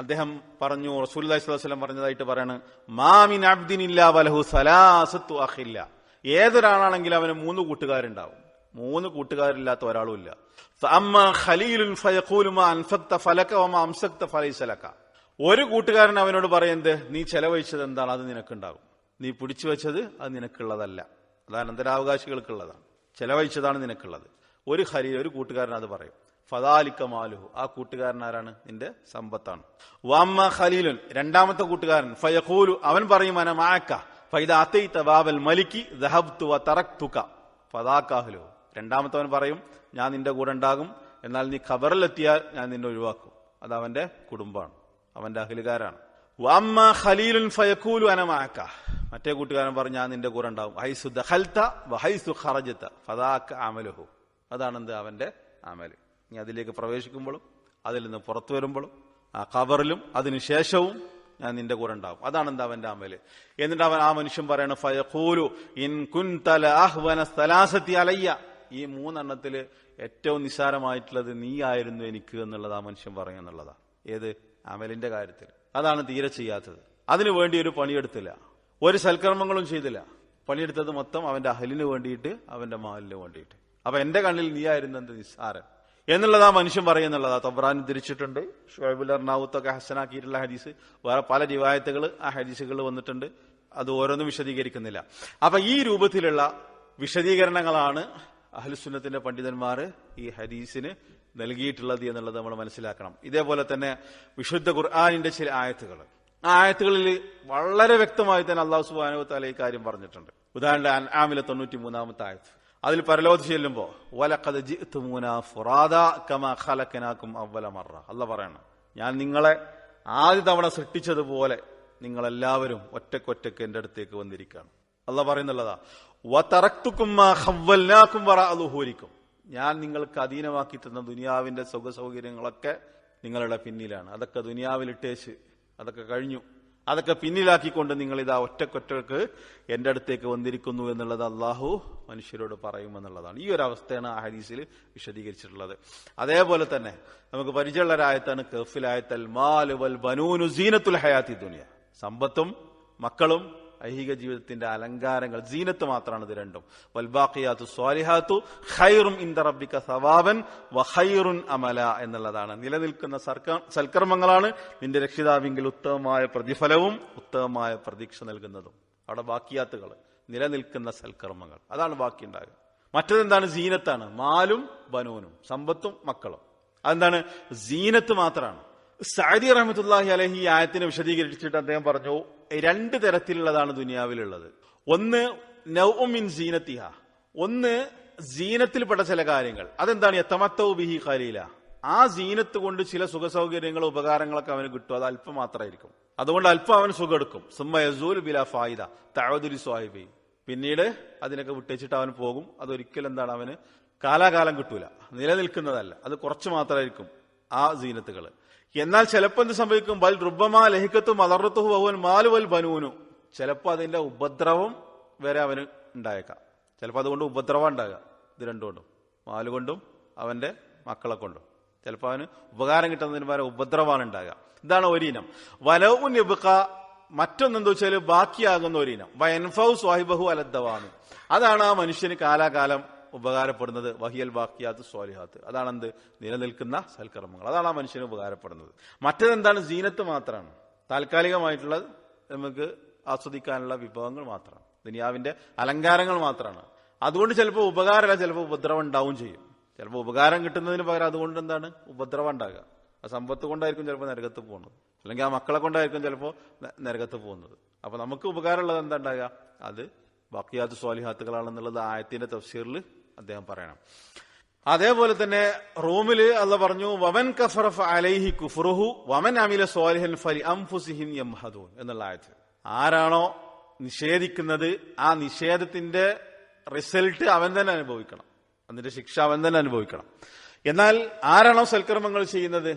അദ്ദേഹം പറഞ്ഞു, റസൂലുള്ളാഹി സ്വല്ലല്ലാഹു അലൈഹി വസല്ലം പറഞ്ഞതായിട്ട് പറയാണ്, മാ മിൻ അബ്ദിൻ ഇല്ലാ വലഹു സലാസത്തു അഖില്ല, ഏതൊരാളാണെങ്കിലും അവന് 3 കൂട്ടുകാരുണ്ടാവും. 3 കൂട്ടുകാരില്ലാത്ത ഒരാളും ഇല്ല. ഫഅമ്മാ ഖലീലുൻ ഫയഖൂലു മാ അൻഫഖ്ത ഫലക വമാ അംസക്ത ഫലൈസ ലക, ഒരു കൂട്ടുകാരൻ അവനോട് പറയുന്നത്, നീ ചെലവഴിച്ചത് എന്താണ് അത് നിനക്കുണ്ടാകും, നീ പിടിച്ചു വെച്ചത് അത് നിനക്കുള്ളതല്ല, അത് അനന്തരാവകാശികൾക്കുള്ളതാണ്, ചെലവഴിച്ചതാണ് നിനക്കുള്ളത്. ഒരു ഖലീൽ, ഒരു കൂട്ടുകാരൻ അത് പറയും. ഫദാലിക മാലുഹു, ആ കൂട്ടുകാരൻ ആരാണ്? നിന്റെ സമ്പത്താണ്. വഅമ്മ ഖലീലുൻ, രണ്ടാമത്തെ കൂട്ടുകാരൻ, ഫയഖൂലു, അവൻ പറയും, അന മഅക ഫഇദാ അതൈത ബാബൽ മലികി ദഹബ്തു വതറക്തുക ഫദാകഹലു, രണ്ടാമത്തവൻ പറയും, ഞാൻ നിന്റെ കൂടെ ഉണ്ടാകും, എന്നാൽ നീ ഖബറിലെത്തിയാൽ ഞാൻ നിന്നെ ഒഴിവാക്കും. അത് അവന്റെ കുടുംബമാണ്, അവന്റെ അഹ്ലുകാരാണ്. വഅമ്മ ഖലീലുൻ ഫയഖൂലു അന മഅക, മറ്റേ കൂട്ടുകാരൻ പറഞ്ഞു, ഞാൻ നിന്റെ കൂടെ ഉണ്ടാകും. ഹൈസു ദഖൽത വഹൈസു ഖറജത ഫദാക അമലുഹു, അതാണ് എന്ത്? അവന്റെ അമല്. നീ അതിലേക്ക് പ്രവേശിക്കുമ്പോഴും അതിൽ നിന്ന് പുറത്തു വരുമ്പോഴും ആ ഖബറിലും അതിനുശേഷവും ഞാൻ നിന്റെ കൂടെ ഉണ്ടാവും, അതാണ് എന്താ അവന്റെ അമല്. എന്നിട്ട് അവൻ, ആ മനുഷ്യൻ പറയണ, ഫയഖൂലു ഇൻ കുൻത ലഅഹ്വന സലാസതി അലയ്യ, ഈ 3 എണ്ണത്തില് ഏറ്റവും നിസ്സാരമായിട്ടുള്ളത് നീ ആയിരുന്നു എനിക്ക് എന്നുള്ളത് ആ മനുഷ്യൻ പറയുന്നുള്ളതാ. ഏത്? അമലിന്റെ കാര്യത്തിൽ. അതാണ് തീരെ ചെയ്യാത്തത്. അതിനു വേണ്ടി ഒരു പണിയെടുത്തില്ല, ഒരു സൽക്കർമ്മങ്ങളും ചെയ്തില്ല. പണിയെടുത്തത് മൊത്തം അവന്റെ അഹലിന് വേണ്ടിയിട്ട്, അവന്റെ മാലിന് വേണ്ടിയിട്ട്. അപ്പൊ എന്റെ കണ്ണിൽ നീ ആയിരുന്നു എന്ത് നിസ്സാരൻ എന്നുള്ളത് ആ മനുഷ്യൻ പറയുന്നുള്ളതാ. തൊബ്രാനി ഉദ്ധരിച്ചിട്ടുണ്ട്, ഷുഐബുൽ അർനാവുത്തൊക്കെ ഹസനാക്കിയിട്ടുള്ള ഹദീസ്, വേറെ പല റിവായത്തുകൾ ആ ഹദീസുകൾ വന്നിട്ടുണ്ട്. അത് ഓരോന്നും വിശദീകരിക്കുന്നില്ല. അപ്പൊ ഈ രൂപത്തിലുള്ള വിശദീകരണങ്ങളാണ് അഹ്ലുസുന്നത്തിന്റെ പണ്ഡിതന്മാർ ഈ ഹദീസിന് നൽകിയിട്ടുള്ളത് എന്നുള്ളത് നമ്മൾ മനസ്സിലാക്കണം. ഇതേപോലെ തന്നെ വിശുദ്ധ ഖുർആനിന്റെ ചില ആയത്തുകൾ, ആ ആയത്തുകളിൽ വളരെ വ്യക്തമായി തന്നെ അല്ലാഹു സുബ്ഹാനഹു വ തആല ഈ കാര്യം പറഞ്ഞിട്ടുണ്ട്. ഉദാഹരണത്തിന് അൻആമിലെ 93-ാമത്തെ ആയത്ത്, അതിൽ പരലോകത്ത് ചെല്ലുമ്പോ വലഖദ് ജിഅ്തുമൂനാ ഫുറാദാ കമാ ഖലഖനാകും അവ്വല മറ, അല്ലാഹു പറയാണ്, ഞാൻ നിങ്ങളെ ആദ്യ തവണ സൃഷ്ടിച്ചതുപോലെ നിങ്ങളെല്ലാവരും ഒറ്റക്കൊറ്റക്ക് എന്റെ അടുത്തേക്ക് വന്നിരിക്കുകയാണ്. അല്ലാഹു പറയുന്നുള്ളതാ, വതറക്തുകും മാ ഖവ്വൽനാകും വറഅ ളുഹൂരിക്കും, ഞാൻ നിങ്ങൾക്ക് അധീനമാക്കി തന്ന ദുനിയാവിന്റെ സുഖ സൗകര്യങ്ങളൊക്കെ നിങ്ങളുടെ പിന്നിലാണ്. അതൊക്കെ ദുനിയാവിലിട്ടേച്ച് അതൊക്കെ കഴിഞ്ഞു, അതൊക്കെ പിന്നിലാക്കിക്കൊണ്ട് നിങ്ങൾ ഇതാ ഒറ്റക്കൊറ്റക്ക് എന്റെ അടുത്തേക്ക് വന്നിരിക്കുന്നു എന്നുള്ളത് അള്ളാഹു മനുഷ്യരോട് പറയുമെന്നുള്ളതാണ്. ഈ ഒരു അവസ്ഥയാണ് ആ ഹദീസിൽ വിശദീകരിച്ചിട്ടുള്ളത്. അതേപോലെ തന്നെ നമുക്ക് പരിചയമുള്ള ഒരായത്താണ് കഹ്ഫിലായത്തൽ മാലു വൽ ബനൂനു സീനത്തുൽ ഹയാത്തി ദുനിയ, സമ്പത്തും മക്കളും ഐഹിക ജീവിതത്തിന്റെ അലങ്കാരങ്ങൾ, സീനത്ത് മാത്രമാണ് ഇത് രണ്ടും. വൽബാഖിയാത്തു സ്വാലിഹാത്തു ഖൈറുൻ ഇൻദ റബ്ബിക സവാബൻ വഖൈറുൻ അമല എന്നുള്ളതാണ്. നിലനിൽക്കുന്ന സൽക്കർമ്മങ്ങളാണ് നിന്റെ രക്ഷിതാവിങ്കിൽ ഉത്തമമായ പ്രതിഫലവും ഉത്തമമായ പ്രതീക്ഷ നൽകുന്നതും. അവിടെ ബാക്കിയാത്തുകൾ, നിലനിൽക്കുന്ന സൽക്കർമ്മങ്ങൾ, അതാണ് ബാക്കി ഉണ്ടാകുക. മറ്റതെന്താണ്? സീനത്താണ്. മാലും ബനൂനും, സമ്പത്തും മക്കളും. അതെന്താണ്? സീനത്ത് മാത്രമാണ്. സഅദി റഹ്മത്തുള്ളാഹി അലൈഹി ഈ ആയത്തിനെ വിശദീകരിച്ചിട്ട് അദ്ദേഹം പറഞ്ഞു, 2 തരത്തിലുള്ളതാണ് ദുനിയാവിലുള്ളത്. ഒന്ന് നൗഉം മിൻ സീനത്തിഹ, ഒന്ന് സീനത്തിൽപ്പെട്ട ചില കാര്യങ്ങൾ. അതെന്താണ്? യതമത്തഉ ബിഹി ഖലീല, ആ സീനത്ത് കൊണ്ട് ചില സുഖസൗകര്യങ്ങളും ഉപകാരങ്ങളൊക്കെ അവന് കിട്ടും. അത് അല്പം മാത്രമായിരിക്കും, അതുകൊണ്ട് അല്പം അവന് സുഖം എടുക്കും. സുമ്മ യസൂൽ ബിലാ ഫായിദ തഅഉദു ലിസ്വാഹിബി, പിന്നീട് അതിനൊക്കെ വിട്ടേച്ചിട്ട് അവൻ പോകും. അതൊരിക്കലും എന്താണ്, അവന് കാലാകാലം കിട്ടൂല, നിലനിൽക്കുന്നതല്ല. അത് കുറച്ച് മാത്രമായിരിക്കും ആ സീനത്തുകൾ. എന്നാൽ ചിലപ്പോൾ എന്ത് സംഭവിക്കും? ബൽ റുബ്ബമാ ലഹിക്കത്തും മദറത്തുഹു വഹുവൽ മാലു വൽ ബനൂനു, ചിലപ്പോൾ അതിന്റെ ഉപദ്രവം വരെ അവന് ഉണ്ടായേക്കാം. ചിലപ്പോൾ അതുകൊണ്ട് ഉപദ്രവം ഉണ്ടാകുക. ഇത് രണ്ടുകൊണ്ടും, മാലുകൊണ്ടും അവന്റെ മക്കളെ കൊണ്ടും. ചിലപ്പോൾ അവന് ഉപകാരം കിട്ടുന്നതിന് പകരം ഉപദ്രവമാണ് ഉണ്ടാകുക. ഇതാണ് ഒരിനം. വലൗൻ യബ്ഖ, മറ്റൊന്നെന്താ വെച്ചാൽ ബാക്കിയാകുന്ന ഒരിനം. വയൻഫൗ സ്വാഹിബഹു അലദ്ദവാമി, അതാണ് ആ മനുഷ്യന് കാലാകാലം ഉപകാരപ്പെടുന്നത്. വഹിയൽ ബാക്കിയാത്ത് സ്വാലിഹാത്ത്, അതാണെന്ത്? നിലനിൽക്കുന്ന സൽക്കർമ്മങ്ങൾ, അതാണ് ആ മനുഷ്യന് ഉപകാരപ്പെടുന്നത്. മറ്റതെന്താണ്? സീനത്ത് മാത്രമാണ്, താൽക്കാലികമായിട്ടുള്ള നമുക്ക് ആസ്വദിക്കാനുള്ള വിഭവങ്ങൾ മാത്രമാണ്, ദുനിയാവിന്റെ അലങ്കാരങ്ങൾ മാത്രമാണ്. അതുകൊണ്ട് ചിലപ്പോൾ ഉപകാരമല്ല, ചിലപ്പോൾ ഉപദ്രവം ഉണ്ടാവും ചെയ്യും. ചിലപ്പോൾ ഉപകാരം കിട്ടുന്നതിന് പകരം അതുകൊണ്ട് എന്താണ്? ഉപദ്രവം ഉണ്ടാകുക. ആ സമ്പത്ത് കൊണ്ടായിരിക്കും ചിലപ്പോൾ നരകത്ത് പോകുന്നത്, അല്ലെങ്കിൽ ആ മക്കളെ കൊണ്ടായിരിക്കും ചിലപ്പോൾ നരകത്ത് പോകുന്നത്. അപ്പൊ നമുക്ക് ഉപകാരമുള്ളത് എന്താ ഉണ്ടാകുക? അത് ബാക്കിയാത്ത് സ്വാലിഹാത്തുകളാണെന്നുള്ളത് ആയത്തിന്റെ തഫ്സീറിൽ അദ്ദേഹം പറയണം. അതേപോലെ തന്നെ റൂമില് അല്ലാഹ് പറഞ്ഞു, വമൻ കഫറ ഫഅലൈഹി കുഫ്റുഹു വമൻ അമില സ്വാലിഹൻ ഫലി അൻഫുസിഹിം യംഹദൂൻ എന്നുള്ള ആയത്ത്. ആരാണോ നിഷേധിക്കുന്നത്, ആ നിഷേധത്തിന്റെ റിസൾട്ട് അവൻ തന്നെ അനുഭവിക്കണം, അതിന്റെ ശിക്ഷ അവൻ തന്നെ അനുഭവിക്കണം. എന്നാൽ ആരാണോ സൽക്കർമ്മങ്ങൾ ചെയ്യുന്നത്,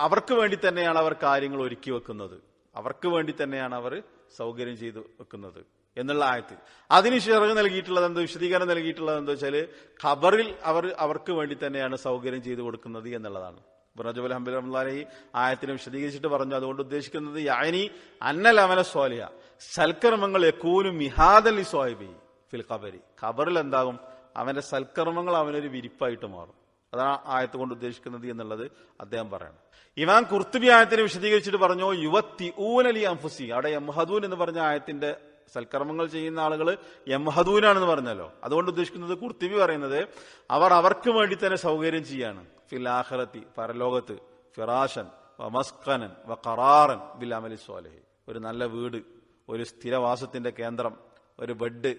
അവർക്ക് വേണ്ടി തന്നെയാണ് അവർ കാര്യങ്ങൾ ഒരുക്കി വെക്കുന്നത്, അവർക്ക് വേണ്ടി തന്നെയാണ് അവർ സൗകര്യം ചെയ്തു വെക്കുന്നത് എന്നുള്ള ആയത്ത്. അതിന് ഷറഹ് നൽകിയിട്ടുള്ളത് എന്തോ, വിശദീകരണം നൽകിയിട്ടുള്ളത് എന്താ വെച്ചാല്, ഖബറിൽ അവർക്ക് വേണ്ടി തന്നെയാണ് സൗകര്യം ചെയ്തു കൊടുക്കുന്നത് എന്നുള്ളതാണ്. റജബുൽ ഹംബലി റഹ്മത്തുള്ളാഹി ആയത്തിനെ വിശദീകരിച്ചിട്ട് പറഞ്ഞു, അതുകൊണ്ട് ഉദ്ദേശിക്കുന്നത് യഅനി അന്നൽ അമല സ്വാലിഹ, സൽക്കർമ്മങ്ങൾ യകൂനു മിഹാദൻ ലി സ്വാഹിബി ഫിൽ ഖബരി, ഖബറിൽ എന്താകും? അവന്റെ സൽക്കർമ്മങ്ങൾ അവനൊരു വിരിപ്പായിട്ട് മാറും. അതാണ് ആയത്ത് കൊണ്ട് ഉദ്ദേശിക്കുന്നത് എന്നുള്ളത് അദ്ദേഹം പറയണം. ഇമാം ഖുർത്തുബി ആയത്തിനെ വിശദീകരിച്ചിട്ട് പറഞ്ഞു, യുവത്തിഊന ലി അൻഫുസി, അവിടെ യംഹദൂൻ എന്ന് പറഞ്ഞ ആയത്തിന്റെ സൽക്കർമ്മങ്ങൾ ചെയ്യുന്ന ആളുകൾ യംഹദൂനാണെന്ന് പറഞ്ഞല്ലോ. അതുകൊണ്ട് ഉദ്ദേശിക്കുന്നത്, ഖുർത്തുബി പറയുന്നത്, അവർക്ക് വേണ്ടി തന്നെ സൗകര്യം ചെയ്യാണ്. ഫിൽ ആഖിറത്തി, പരലോകത്ത്, ഫിറാശൻ വമസ്കനൻ വഖറാറൻ ബിൽ അമലി സ്വാലിഹി, ഒരു നല്ല വീട്, ഒരു സ്ഥിരവാസത്തിന്റെ കേന്ദ്രം, ഒരു ബെഡ്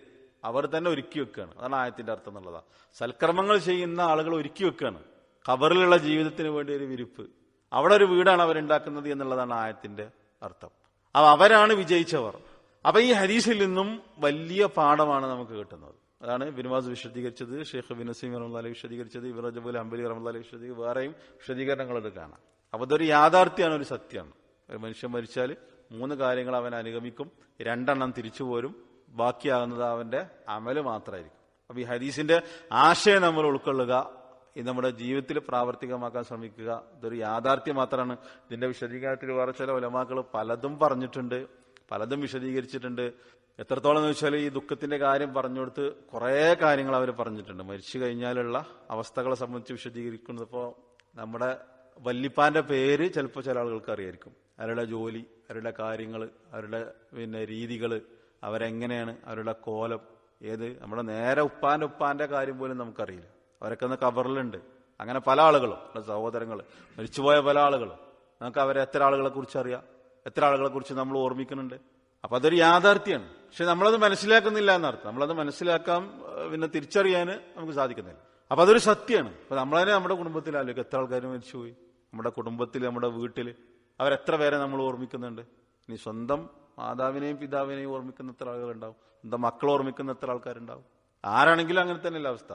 അവർ തന്നെ ഒരുക്കി വെക്കുകയാണ്. അതാണ് ആയത്തിന്റെ അർത്ഥം എന്നുള്ളതാ. സൽക്കർമ്മങ്ങൾ ചെയ്യുന്ന ആളുകൾ ഒരുക്കി വെക്കുകയാണ് ഖബറിലുള്ള ജീവിതത്തിന് വേണ്ടി ഒരു വിരിപ്പ്. അവിടെ ഒരു വീടാണ് അവരുണ്ടാക്കുന്നത് എന്നുള്ളതാണ് ആയത്തിന്റെ അർത്ഥം. അപ്പൊ അവരാണ് വിജയിച്ചവർ. അപ്പൊ ഈ ഹദീസിൽ നിന്നും വലിയ പാഠമാണ് നമുക്ക് കിട്ടുന്നത്. അതാണ് ഇബ്നു ബാസ് വിശദീകരിച്ചത്, ഷെയ്ഖ് ബിൻ നസീം റഹ്മത്തുള്ളാഹി വിശദീകരിച്ചത്, ഇബ്നു റജബുൽ ഹംബലി റഹ്മത്തുള്ളാഹി വിശദീകരിച്ചത്, വേറെയും വിശദീകരണങ്ങളൊക്കെ കാണാം. അപ്പൊ ഇതൊരു യാഥാർത്ഥ്യമാണ്, ഒരു സത്യമാണ്. ഒരു മനുഷ്യൻ മരിച്ചാൽ 3 കാര്യങ്ങൾ അവൻ അനുഗമിക്കും, 2 തിരിച്ചു പോരും, ബാക്കിയാകുന്നത് അവന്റെ അമല് മാത്രമായിരിക്കും. അപ്പൊ ഈ ഹദീസിന്റെ ആശയം നമ്മൾ ഉൾക്കൊള്ളുക, ഇത് നമ്മുടെ ജീവിതത്തിൽ പ്രാവർത്തികമാക്കാൻ ശ്രമിക്കുക. ഇതൊരു യാഥാർത്ഥ്യം മാത്രമാണ്. ഇതിന്റെ വിശദീകരണത്തിൽ വേറെ ചില ഉലമാക്കൾ പലതും പറഞ്ഞിട്ടുണ്ട്, പലതും വിശദീകരിച്ചിട്ടുണ്ട്. എത്രത്തോളം എന്ന് വെച്ചാൽ ഈ ദുഃഖത്തിന്റെ കാര്യം പറഞ്ഞു കൊടുത്ത് കുറെ കാര്യങ്ങൾ അവർ പറഞ്ഞിട്ടുണ്ട്. മരിച്ചു കഴിഞ്ഞാലുള്ള അവസ്ഥകളെ സംബന്ധിച്ച് വിശദീകരിക്കുന്നത്. ഇപ്പോൾ നമ്മുടെ വല്ലിപ്പാന്റെ പേര് ചിലപ്പോൾ ചില ആളുകൾക്ക് അറിയായിരിക്കും, അവരുടെ ജോലി, അവരുടെ കാര്യങ്ങൾ, അവരുടെ രീതികൾ, അവരെങ്ങനെയാണ്, അവരുടെ കോലം ഏത്. നമ്മുടെ നേരെ ഉപ്പാന്റെ കാര്യം പോലും നമുക്കറിയില്ല. അവരൊക്കെ ഒന്ന് ഖബറിലുണ്ട്. അങ്ങനെ പല ആളുകളും, സഹോദരങ്ങൾ, മരിച്ചുപോയ പല ആളുകളും, നമുക്ക് അവരെ എത്ര ആളുകളെ കുറിച്ച് അറിയാം, എത്ര ആളുകളെ കുറിച്ച് നമ്മൾ ഓർമ്മിക്കുന്നുണ്ട്. അപ്പൊ അതൊരു യാഥാർത്ഥ്യമാണ്. പക്ഷെ നമ്മളത് മനസ്സിലാക്കുന്നില്ല എന്നർത്ഥം. നമ്മളത് മനസ്സിലാക്കാൻ തിരിച്ചറിയാൻ നമുക്ക് സാധിക്കുന്നില്ല. അപ്പൊ അതൊരു സത്യമാണ്. അപ്പൊ നമ്മളതിനെ നമ്മുടെ കുടുംബത്തിൽ ആലോചിക്കും, എത്ര ആൾക്കാർ മരിച്ചുപോയി നമ്മുടെ കുടുംബത്തിൽ, നമ്മുടെ വീട്ടിൽ അവരെത്ര പേരെ നമ്മൾ ഓർമ്മിക്കുന്നുണ്ട്. ഇനി സ്വന്തം മാതാവിനെയും പിതാവിനെയും ഓർമ്മിക്കുന്ന എത്ര ആളുകളുണ്ടാവും, സ്വന്തം മക്കളെ ഓർമ്മിക്കുന്ന എത്ര ആൾക്കാരുണ്ടാവും. ആരാണെങ്കിലും അങ്ങനെ തന്നെയല്ല അവസ്ഥ.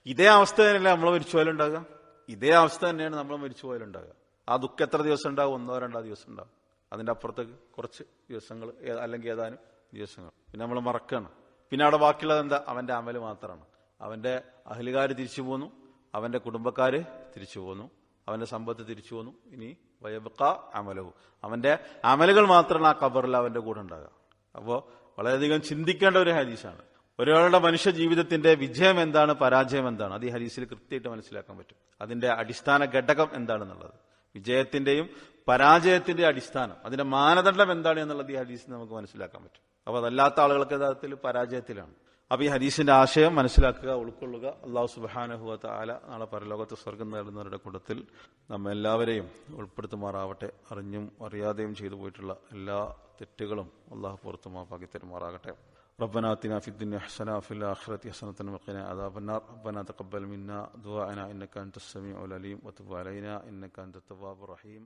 ഇതേ അവസ്ഥ തന്നെയല്ലേ നമ്മളെ മരിച്ചുപോയാലുണ്ടാകുക. ഇതേ അവസ്ഥ തന്നെയാണ് നമ്മളെ മരിച്ചുപോയാലുണ്ടാകുക. ആ ദുഃഖം എത്ര ദിവസം ഉണ്ടാവും? 1-2 ദിവസം ഉണ്ടാവും. അതിന്റെ അപ്പുറത്തേക്ക് കുറച്ച് ദിവസങ്ങൾ, അല്ലെങ്കിൽ ഏതാനും ദിവസങ്ങൾ പിന്നെ നമ്മൾ മറക്കുകയാണ്. പിന്നെ അവിടെ ബാക്കിയുള്ളത് എന്താ? അവന്റെ അമല് മാത്രമാണ്. അവന്റെ അഹ്ലുകാര് തിരിച്ചു പോന്നു, അവന്റെ കുടുംബക്കാര് തിരിച്ചു പോന്നു, അവന്റെ സമ്പത്ത് തിരിച്ചു പോന്നു. ഇനി വയബ്ഖ അമലഹു, അവന്റെ അമലുകൾ മാത്രമാണ് ആ ഖബറിൽ അവന്റെ കൂടെ ഉണ്ടാകുക. അപ്പോ വളരെയധികം ചിന്തിക്കേണ്ട ഒരു ഹദീസാണ്. ഒരാളുടെ മനുഷ്യ ജീവിതത്തിന്റെ വിജയം എന്താണ്, പരാജയം എന്താണ്, അത് ഈ ഹദീസിൽ കൃത്യമായിട്ട് മനസ്സിലാക്കാൻ പറ്റും. അതിന്റെ അടിസ്ഥാന ഘടകം എന്താണെന്നുള്ളത്. വിജയത്തിന്റെയും പരാജയത്തിന്റെയും അടിസ്ഥാനം, അതിന്റെ മാനദണ്ഡം എന്താണ് എന്നുള്ളത് ഈ ഹദീസിൽ നമുക്ക് മനസ്സിലാക്കാൻ പറ്റും. അപ്പൊ അതല്ലാത്ത ആളുകൾക്ക് യഥാർത്ഥത്തിൽ പരാജയത്തിലാണ്. അപ്പൊ ഈ ഹദീസിന്റെ ആശയം മനസ്സിലാക്കുക, ഉൾക്കൊള്ളുക. അല്ലാഹു സുബ്ഹാനഹു വ തആല നാളെ പരലോകത്ത് സ്വർഗം നേടുന്നവരുടെ കൂട്ടത്തിൽ നമ്മെല്ലാവരെയും ഉൾപ്പെടുത്തുമാറാവട്ടെ. അറിഞ്ഞും അറിയാതെയും ചെയ്തു പോയിട്ടുള്ള എല്ലാ തെറ്റുകളും അള്ളാഹു പുറത്തു മാപ്പാക്കി തരുമാറാകട്ടെ. ربنا آتنا في الدنيا حسنة وفي الآخرة حسنة وقنا عذاب النار. ربنا تقبل منا دعاءنا إنك أنت السميع العليم وتب علينا إنك أنت التواب الرحيم.